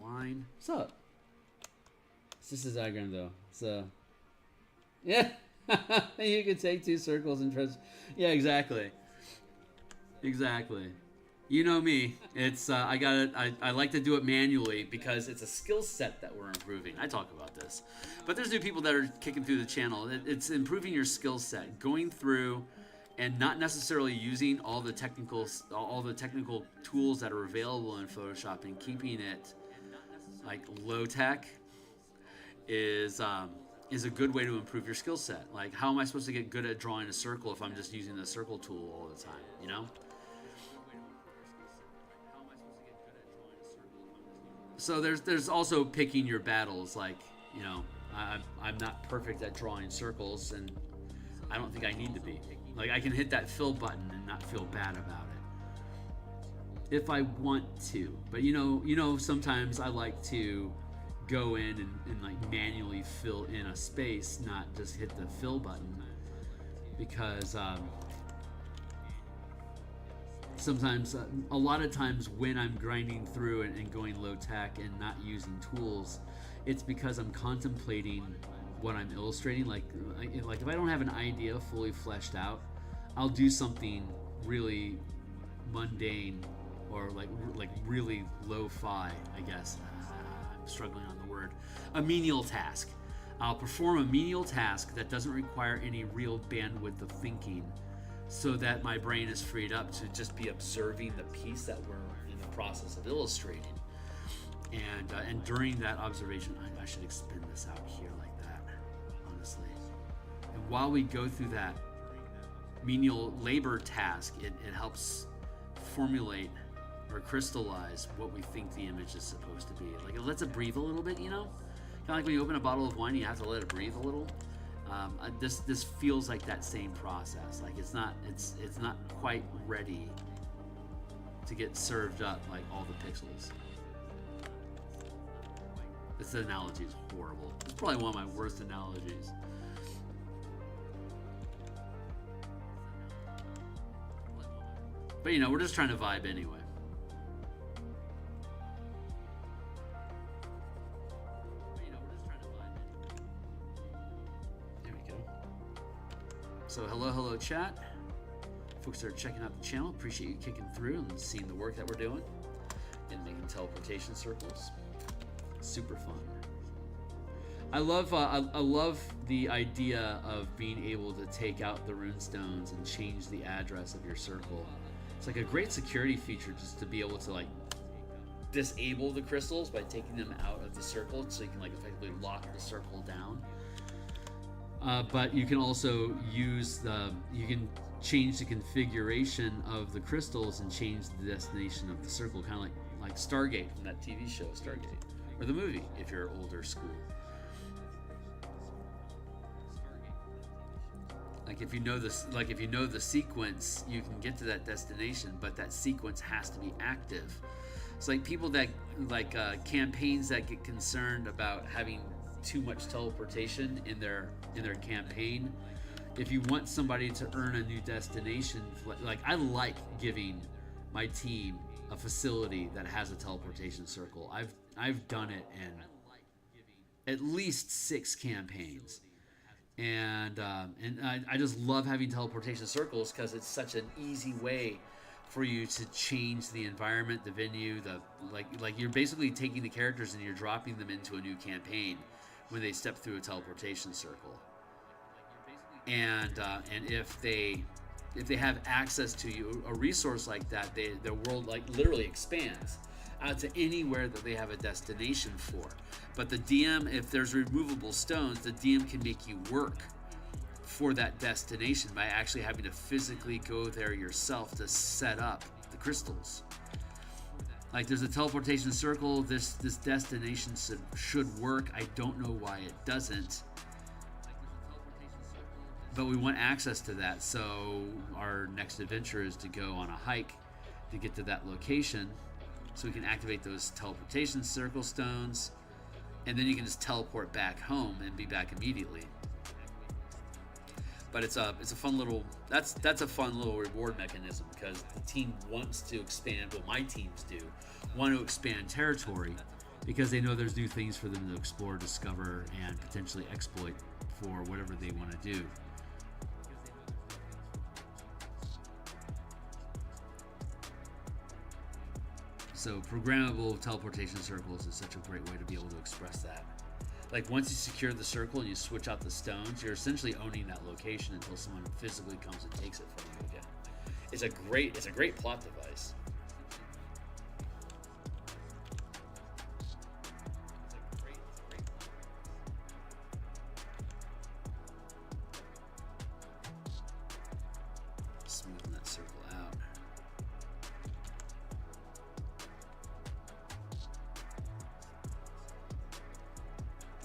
Line. What's up? It's just a diagram though. So yeah, you could take two circles and try. Yeah, exactly. You know me. It's I like to do it manually because it's a skill set that we're improving. I talk about this, but there's new people that are kicking through the channel. It's improving your skill set, going through and not necessarily using all the technical tools that are available in Photoshop and keeping it like low tech is a good way to improve your skill set. Like, how am I supposed to get good at drawing a circle if I'm just using the circle tool all the time, you know? So there's also picking your battles. Like, you know, I'm not perfect at drawing circles, and I don't think I need to be. Like, I can hit that fill button and not feel bad about it if I want to. But you know, sometimes I like to go in and like manually fill in a space, not just hit the fill button, because sometimes, a lot of times when I'm grinding through and going low tech and not using tools, it's because I'm contemplating what I'm illustrating. Like if I don't have an idea fully fleshed out, I'll do something really mundane or like really lo-fi, I guess. I'm struggling on the word. A menial task. I'll perform a menial task that doesn't require any real bandwidth of thinking, so that my brain is freed up to just be observing the piece that we're in the process of illustrating. And during that observation, I I should expend this out here like that, honestly. And while we go through that menial labor task, it helps formulate or crystallize what we think the image is supposed to be. Like, it lets it breathe a little bit, you know? Kind of like when you open a bottle of wine, you have to let it breathe a little. This feels like that same process. Like, it's not quite ready to get served up like all the pixels. This analogy is horrible. It's probably one of my worst analogies. But you know, we're just trying to vibe anyway. There we go. So hello chat. Folks that are checking out the channel, appreciate you kicking through and seeing the work that we're doing and making teleportation circles. Super fun. I love the idea of being able to take out the rune stones and change the address of your circle. It's like a great security feature just to be able to like disable the crystals by taking them out of the circle, so you can like effectively lock the circle down. But you can also use you can change the configuration of the crystals and change the destination of the circle, kind of like Stargate from that TV show Stargate, or the movie if you're older school. Like if you know this, like if you know the sequence, you can get to that destination, but that sequence has to be active. It's like people that campaigns that get concerned about having too much teleportation in their campaign. If you want somebody to earn a new destination, like I like giving my team a facility that has a teleportation circle. I've done it in at least 6 campaigns. And I just love having teleportation circles because it's such an easy way for you to change the environment, the venue, like you're basically taking the characters and you're dropping them into a new campaign when they step through a teleportation circle. And if they have access to you, a resource like that, their world like literally expands out to anywhere that they have a destination for. But the DM, if there's removable stones, the DM can make you work for that destination by actually having to physically go there yourself to set up the crystals. Like there's a teleportation circle, this destination should work. I don't know why it doesn't. But we want access to that, so our next adventure is to go on a hike to get to that location, so we can activate those teleportation circle stones, and then you can just teleport back home and be back immediately. But it's a fun little that's a fun little reward mechanism, because the team wants to expand. Well, my teams do want to expand territory because they know there's new things for them to explore, discover, and potentially exploit for whatever they want to do. So programmable teleportation circles is such a great way to be able to express that. Like once you secure the circle and you switch out the stones, you're essentially owning that location until someone physically comes and takes it from you again. It's a great plot device. Smoothing that circle out.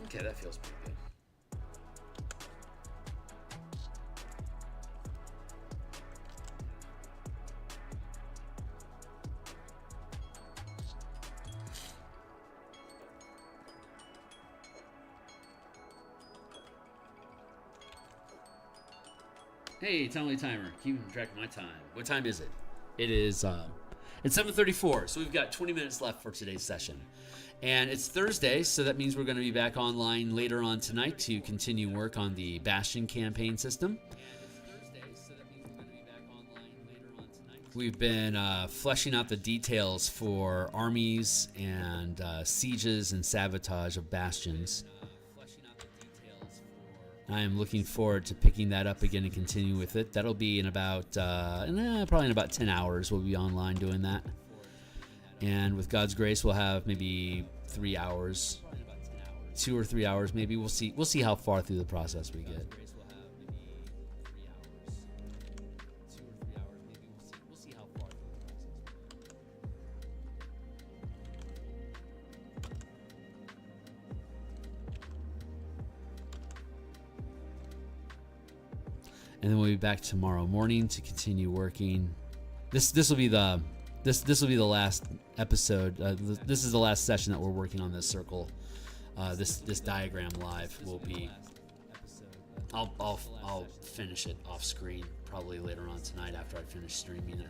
Okay, that feels pretty good. Hey, timely timer, keeping track of my time. What time is it? It is it's 7:34, so we've got 20 minutes left for today's session. And it's Thursday, so that means we're going to be back online later on tonight to continue work on the Bastion campaign system. We've been fleshing out the details for armies and sieges and sabotage of bastions. I am looking forward to picking that up again and continue with it. That'll be in about, probably in about 10 hours we'll be online doing that. And with God's grace, we'll have maybe 3 hours 2 or 3 hours, maybe. We'll see. We'll see how far through the process we get. And then we'll be back tomorrow morning to continue working. This will be the last episode. This is the last session that we're working on this circle. This diagram live will be. I'll finish it off screen probably later on tonight after I finish streaming it.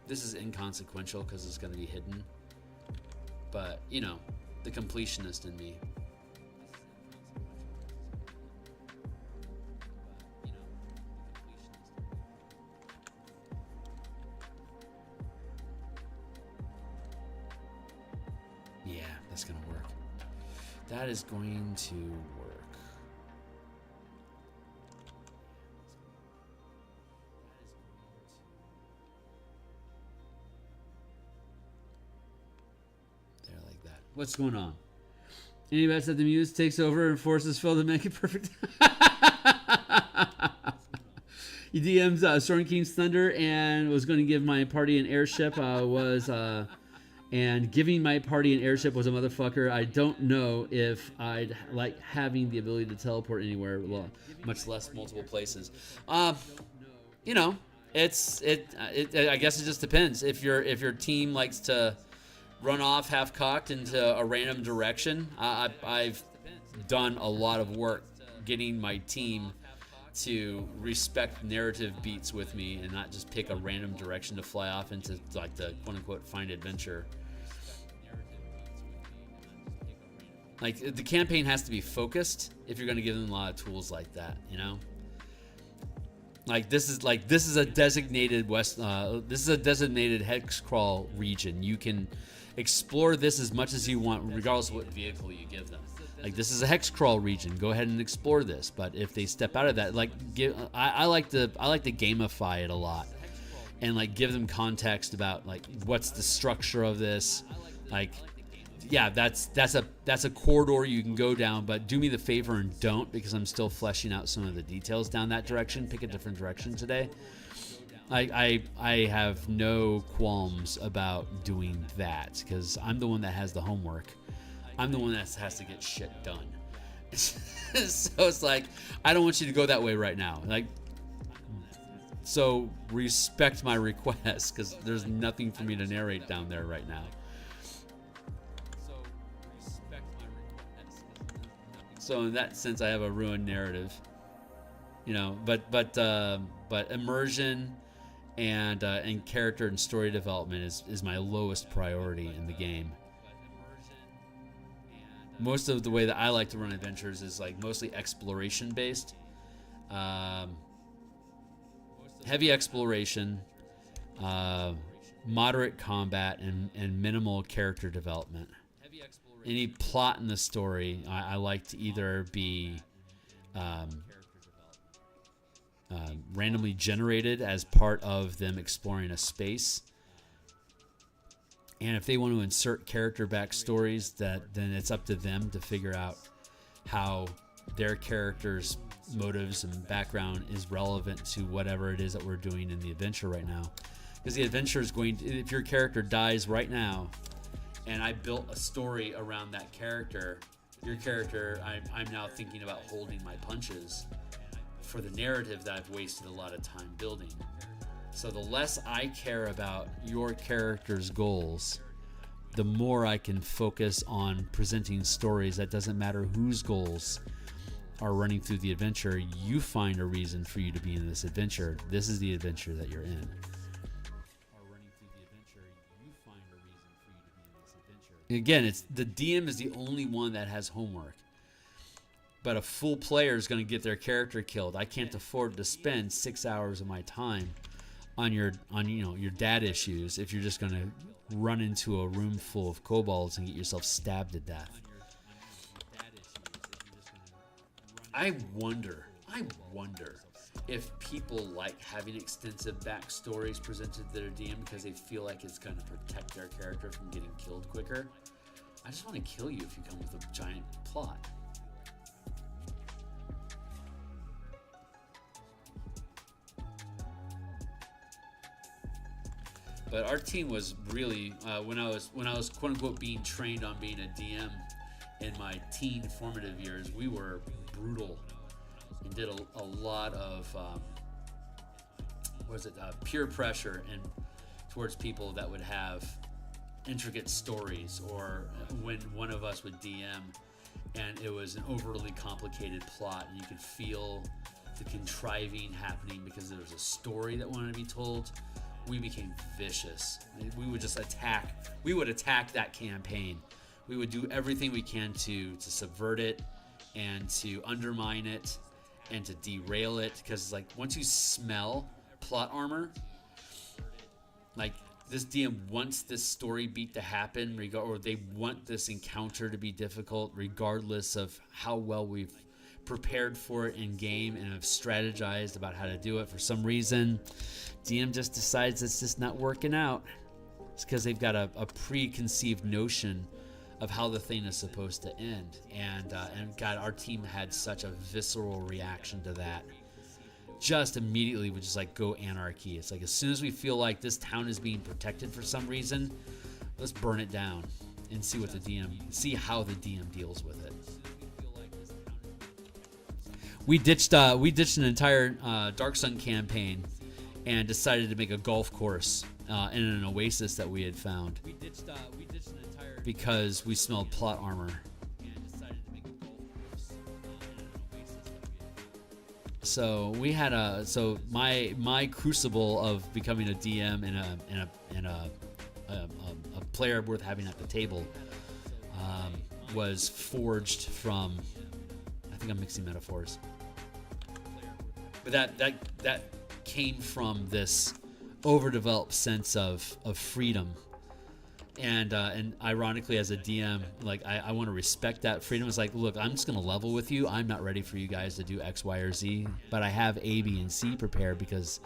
This is inconsequential because it's going to be hidden, but you know, the completionist in me. Yeah, that's gonna work. That is going to work. There, like that. What's going on? Any bets that the Muse takes over and forces Phil to make it perfect? He DMs Storm King's Thunder and was going to give my party an airship. And giving my party an airship was a motherfucker. I don't know if I'd like having the ability to teleport anywhere, much less multiple places. You know, I guess it just depends. If your team likes to run off half-cocked into a random direction, I've done a lot of work getting my team to respect narrative beats with me and not just pick a random direction to fly off into, like, the quote-unquote find adventure. Like, the campaign has to be focused if you're going to give them a lot of tools like that, you know? This is a designated hex crawl region. You can explore this as much as you want, regardless of what vehicle you give them. Like, this is a hex crawl region. Go ahead and explore this. But if they step out of that, I like to gamify it a lot, and like give them context about like what's the structure of this. Like, yeah, that's a corridor you can go down, but do me the favor and don't, because I'm still fleshing out some of the details down that direction. Pick a different direction today. I have no qualms about doing that, because I'm the one that has the homework. I'm the one that has to get shit done. So it's like, I don't want you to go that way right now. Like, so respect my request, because there's nothing for me to narrate down there right now. So in that sense, I have a ruined narrative, you know. But immersion and character and story development is my lowest priority in the game. Most of the way that I like to run adventures is like mostly exploration based, heavy exploration, moderate combat, and minimal character development. Any plot in the story, I like to either be randomly generated as part of them exploring a space, and if they want to insert character backstories, then it's up to them to figure out how their character's motives and background is relevant to whatever it is that we're doing in the adventure right now. Because the adventure is going to, if your character dies right now, and I built a story around that character, your character, I'm now thinking about holding my punches for the narrative that I've wasted a lot of time building. So the less I care about your character's goals, the more I can focus on presenting stories that doesn't matter whose goals are running through the adventure. You find a reason for you to be in this adventure. This is the adventure that you're in. Again, it's the DM is the only one that has homework. But a full player is going to get their character killed. I can't afford to spend 6 hours of my time on your dad issues if you're just going to run into a room full of kobolds and get yourself stabbed to death. I wonder if people like having extensive backstories presented to their DM because they feel like it's going to protect their character from getting killed quicker. I just want to kill you if you come with a giant plot. But our team was really when I was quote unquote being trained on being a DM in my teen formative years, we were brutal and did a lot of peer pressure and towards people that would have intricate stories, or when one of us would DM and it was an overly complicated plot and you could feel the contriving happening because there was a story that wanted to be told, we became vicious. We would just attack. We would attack that campaign. We would do everything we can to subvert it and to undermine it and to derail it, because like once you smell plot armor, like this DM wants this story beat to happen, or they want this encounter to be difficult, regardless of how well we've prepared for it in game and have strategized about how to do it. For some reason, DM just decides it's just not working out. It's because they've got a preconceived notion of how the thing is supposed to end. And God, our team had such a visceral reaction to that. Just immediately would just like go anarchy. It's like as soon as we feel like this town is being protected for some reason, let's burn it down and see how the DM deals with it. We ditched an entire Dark Sun campaign and decided to make a golf course in an oasis that we had found. We ditched an entire because we smelled plot armor. So we had my crucible of becoming a DM and a player worth having at the table was forged from. I think I'm mixing metaphors, but that came from this overdeveloped sense of freedom. And ironically, as a DM, like I want to respect that freedom. It's like, look, I'm just going to level with you. I'm not ready for you guys to do X, Y, or Z, but I have A, B, and C prepared because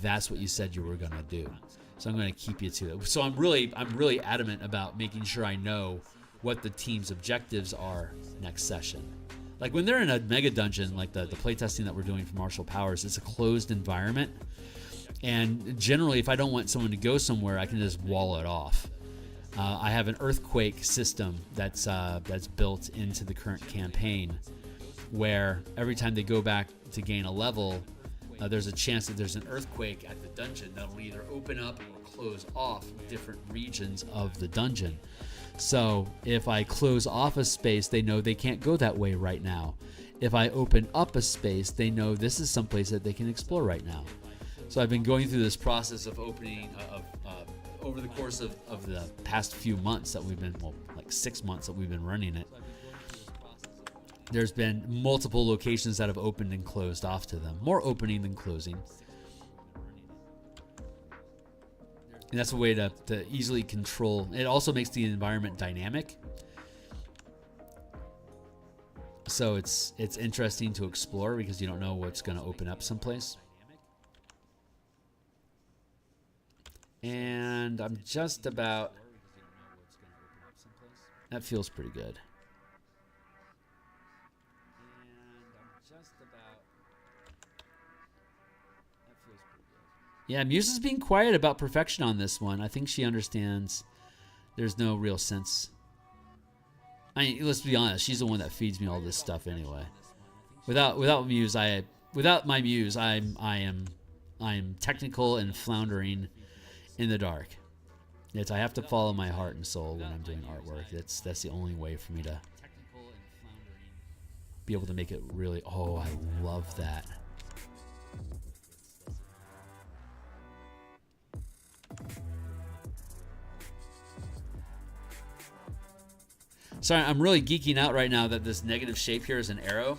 that's what you said you were going to do. So I'm going to keep you to it. So I'm really adamant about making sure I know what the team's objectives are next session. Like when they're in a mega dungeon, like the playtesting that we're doing for Martial Powers, it's a closed environment. And generally, if I don't want someone to go somewhere, I can just wall it off. I have an earthquake system that's built into the current campaign, where every time they go back to gain a level, there's a chance that there's an earthquake at the dungeon that'll either open up or close off different regions of the dungeon. So if I close off a space, they know they can't go that way right now. If I open up a space, they know this is someplace that they can explore right now. So I've been going through this process of opening over the course of the past few months that we've been, like 6 months that we've been running it. There's been multiple locations that have opened and closed off to them. More opening than closing. And that's a way to easily control. It also makes the environment dynamic. So it's interesting to explore because you don't know what's going to open up someplace. And I'm just about... That feels pretty good. Yeah, Muse is being quiet about perfection on this one. I think she understands there's no real sense. I mean, let's be honest. She's the one that feeds me all this stuff anyway. Without my Muse, I am technical and floundering in the dark. I have to follow my heart and soul when I'm doing artwork. That's the only way for me to be able to make it really. Oh, I love that. Sorry, I'm really geeking out right now that this negative shape here is an arrow.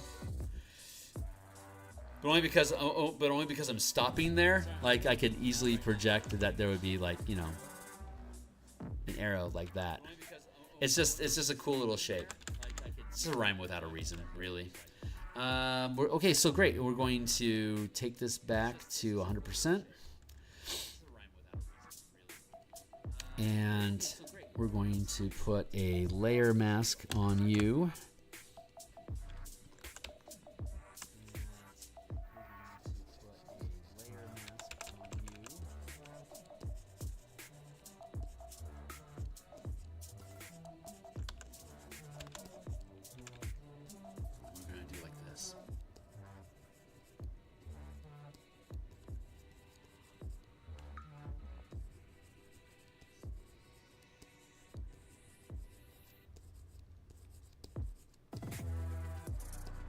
But only because I'm stopping there. Like I could easily project that there would be like, you know, an arrow like that. It's just a cool little shape. It's a rhyme without a reason, really. Okay, so great. We're going to take this back to 100%. And we're going to put a layer mask on you. We're going to do like this.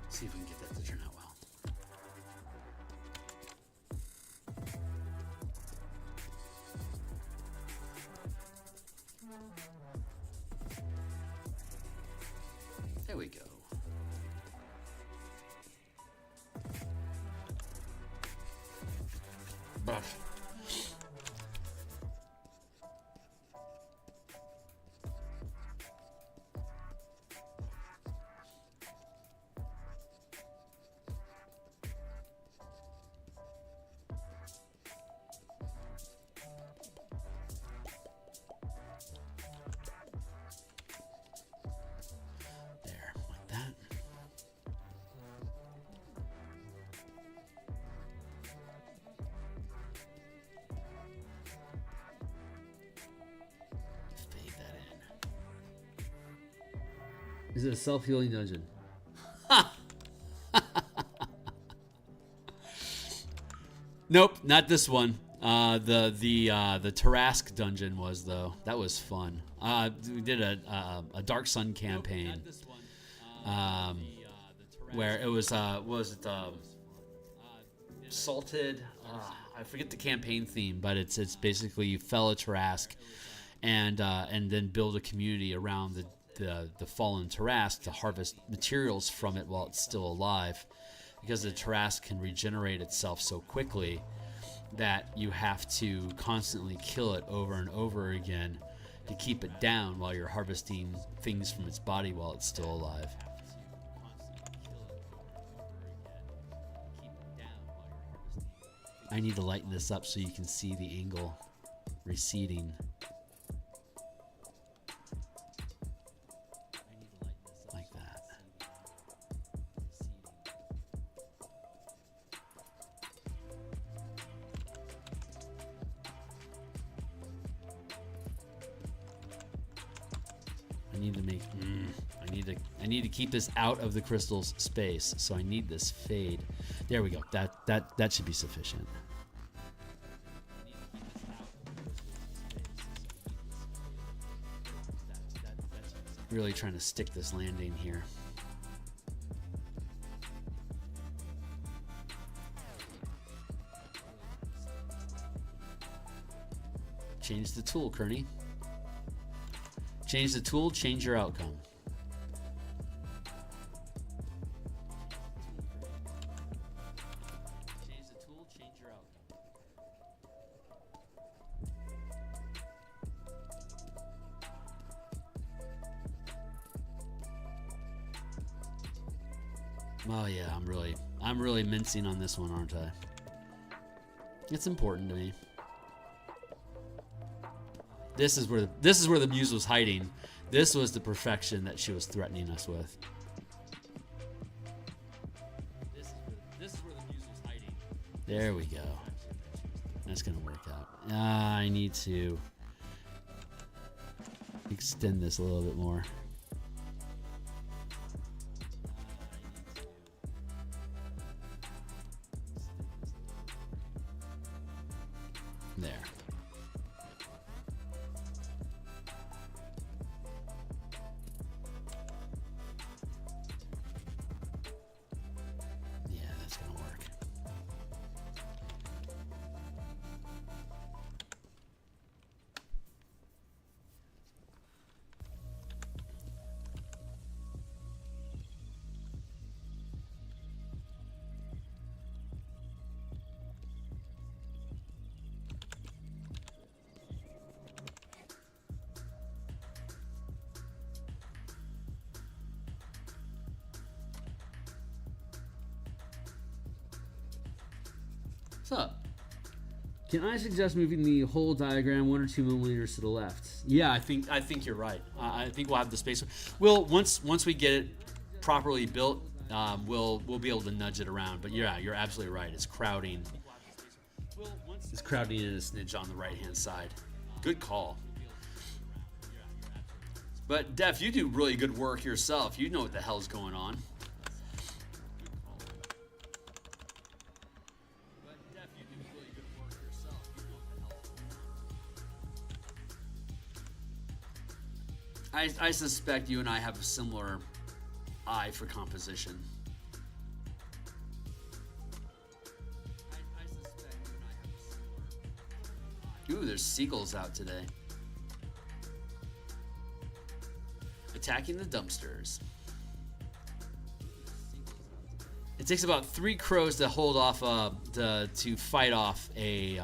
See if we can get that to turn out well. There we go. Buff. There, like that. Fade that in. Is it a self-healing dungeon? Nope, not this one. The Tarrasque dungeon was though. That was fun. We did a Dark Sun campaign, where it was what was it salted? I forget the campaign theme, but it's basically you fell a Tarrasque, and then build a community around the fallen Tarrasque to harvest materials from it while it's still alive. Because the Tarrasque can regenerate itself so quickly that you have to constantly kill it over and over again to keep it down while you're harvesting things from its body while it's still alive. I need to lighten this up so you can see the angle receding. Like that. I need to make. I need to keep this out of the crystal's space, so I need this fade. There we go. That should be sufficient. Really trying to stick this landing here. Change the tool, Kearney. Change the tool, change your outcome. Change the tool, change your outcome. Oh yeah, I'm really mincing on this one, aren't I? It's important to me. This is where the muse was hiding. This was the perfection that she was threatening us with. This is where the muse was hiding. There we go. That's gonna work out. I need to extend this a little bit more. There. Yeah, that's gonna work. up? Can I suggest moving the whole diagram 1 or 2 millimeters to the left? Yeah, I think you're right. I think we'll have the space. We'll once we get it properly built, we'll be able to nudge it around. But yeah, you're absolutely right. It's crowding. It's crowding in a snidge on the right hand side. Good call. But Def, you do really good work yourself. You know what the hell's going on. I suspect you and I have a similar eye for composition. Ooh, there's seagulls out today. Attacking the dumpsters. It takes about 3 crows to hold off, to fight off a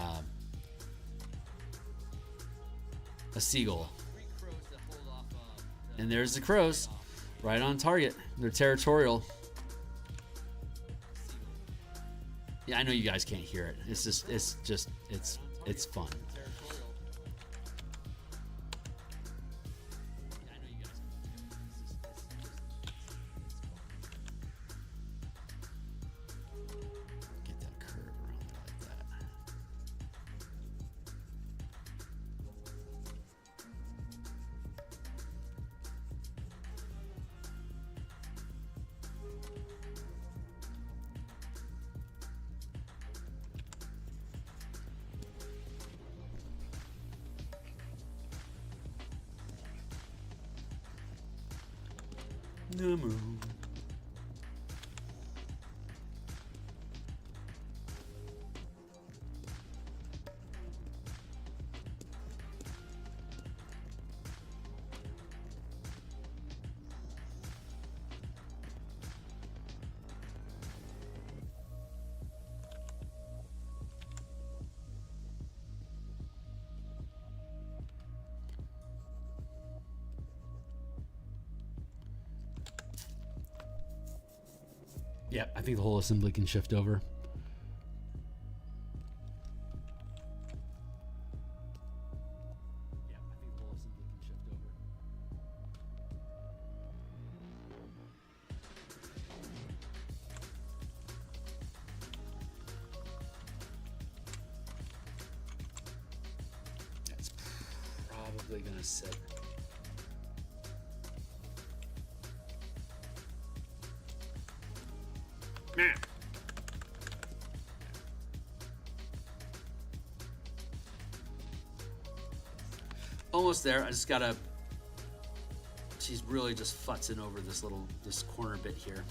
seagull. And there's the crows, right on target. They're territorial. Yeah, I know you guys can't hear it. It's fun. Get that curve around there like that. Namu. Yeah, I think the whole assembly can shift over. That's probably gonna sit. Almost there. I just gotta. She's really just futzing over this corner bit here.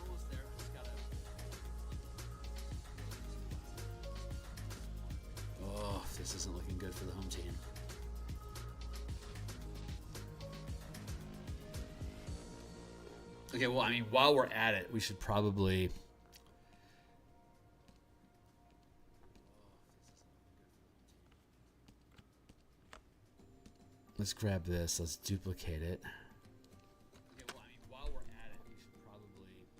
Almost there. I just gotta. Oh, this isn't looking good for the home team. Okay, well, I mean, while we're at it, we should probably... Let's grab this. Let's duplicate it. Okay, well, I mean, while we're at it, we should probably...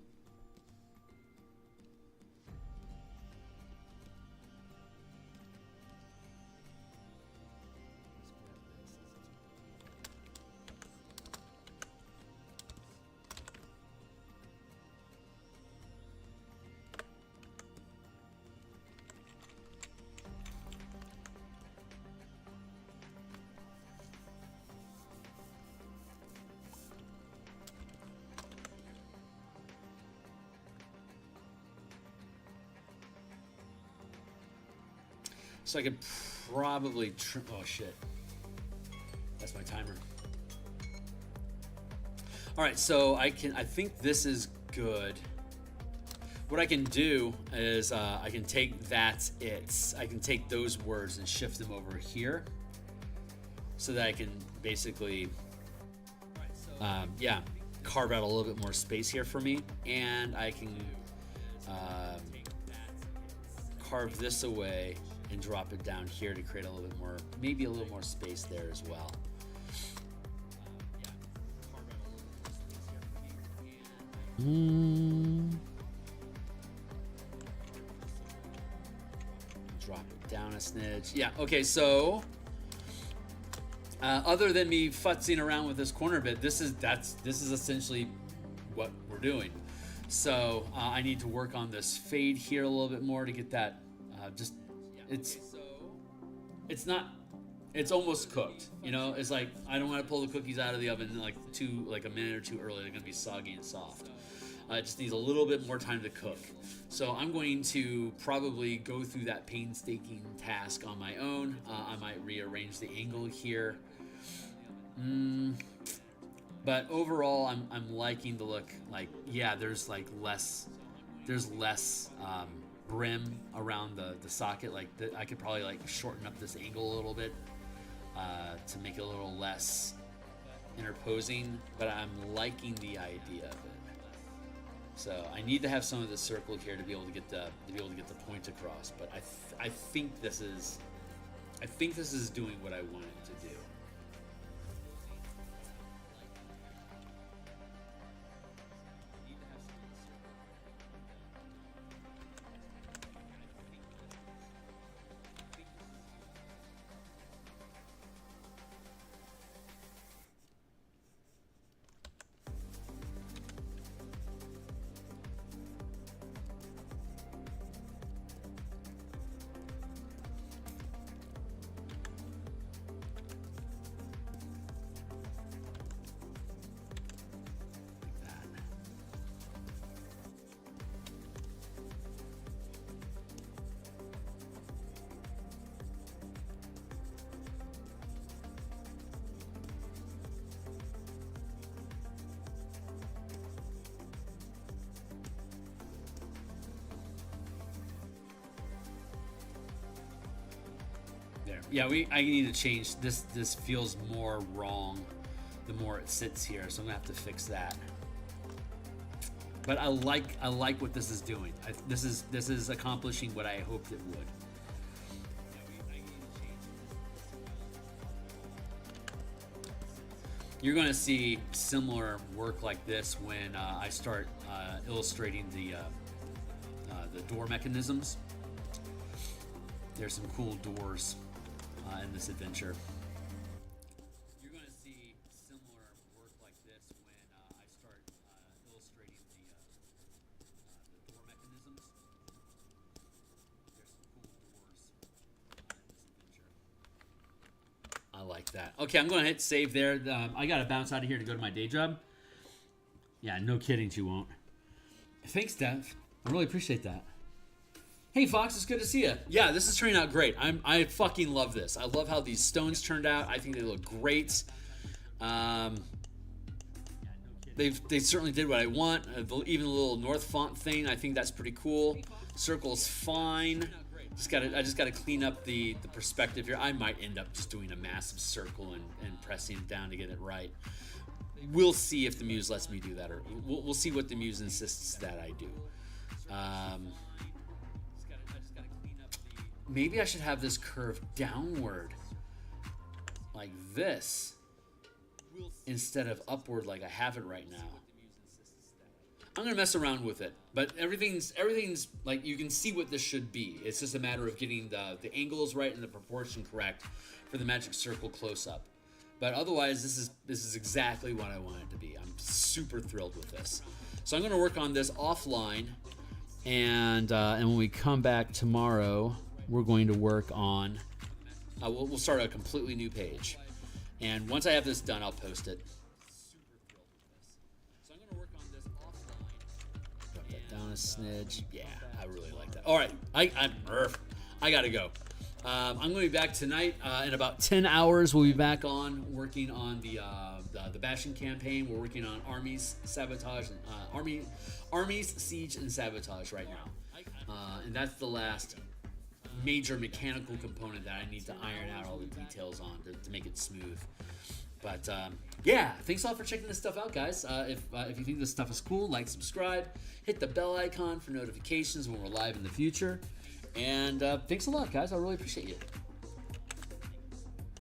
So I could probably trim. Oh shit! That's my timer. All right, so I think this is good. What I can do is I can take that's it. I can take those words and shift them over here, so that I can basically, carve out a little bit more space here for me, and I can carve this away and drop it down here to create a little bit more, maybe a little more space there as well. Drop it down a smidge. Yeah, okay, so other than me futzing around with this corner bit, this is essentially what we're doing. So I need to work on this fade here a little bit more to get that it's almost cooked, you know. It's like I don't want to pull the cookies out of the oven like a minute or two early. They're gonna be soggy and soft. It just needs a little bit more time to cook. So I'm going to probably go through that painstaking task on my own. I might rearrange the angle here. But overall, I'm liking the look. Like, yeah, there's less brim around the socket. Like, I could probably like shorten up this angle a little bit to make it a little less interposing. But I'm liking the idea of it. So I need to have some of the circle here to be able to get the point across. But I think this is doing what I want it to do. There. Yeah, I need to change this. This feels more wrong the more it sits here, so I'm gonna have to fix that. But I like what this is doing. This is accomplishing what I hoped it would. You're going to see similar work like this when I start illustrating the door mechanisms. There's some cool doors in this adventure. You're going to see similar work like this when I start illustrating the door mechanisms. There's some cool doors in this adventure. I like that. Okay, I'm going to hit save there. I got to bounce out of here to go to my day job. Yeah, no kidding, you won't. Thanks, Dev. I really appreciate that. Hey, Fox, it's good to see you. Yeah, this is turning out great. I fucking love this. I love how these stones turned out. I think they look great. They certainly did what I want. Even the little north font thing, I think that's pretty cool. Circle's fine. I just gotta clean up the perspective here. I might end up just doing a massive circle and pressing it down to get it right. We'll see if the muse lets me do that, or we'll see what the muse insists that I do. Maybe I should have this curve downward like this instead of upward like I have it right now. I'm gonna mess around with it, but everything's like, you can see what this should be. It's just a matter of getting the angles right and the proportion correct for the magic circle close up. But otherwise, this is exactly what I want it to be. I'm super thrilled with this. So I'm gonna work on this offline, and when we come back tomorrow, we're going to work on. We'll start a completely new page, and once I have this done, I'll post it. So I'm gonna work on this offline. Drop that down a smidge. Yeah, I really like that. All right, I gotta go. I'm going to be back tonight in about 10 hours. We'll be back on working on the bashing campaign. We're working on armies, sabotage, and armies, siege, and sabotage right now, and that's the last major mechanical component that I need to iron out all the details on to make it smooth. But yeah, thanks a lot for checking this stuff out, guys. If you think this stuff is cool, like, subscribe, hit the bell icon for notifications when we're live in the future. And thanks a lot, guys. I really appreciate you.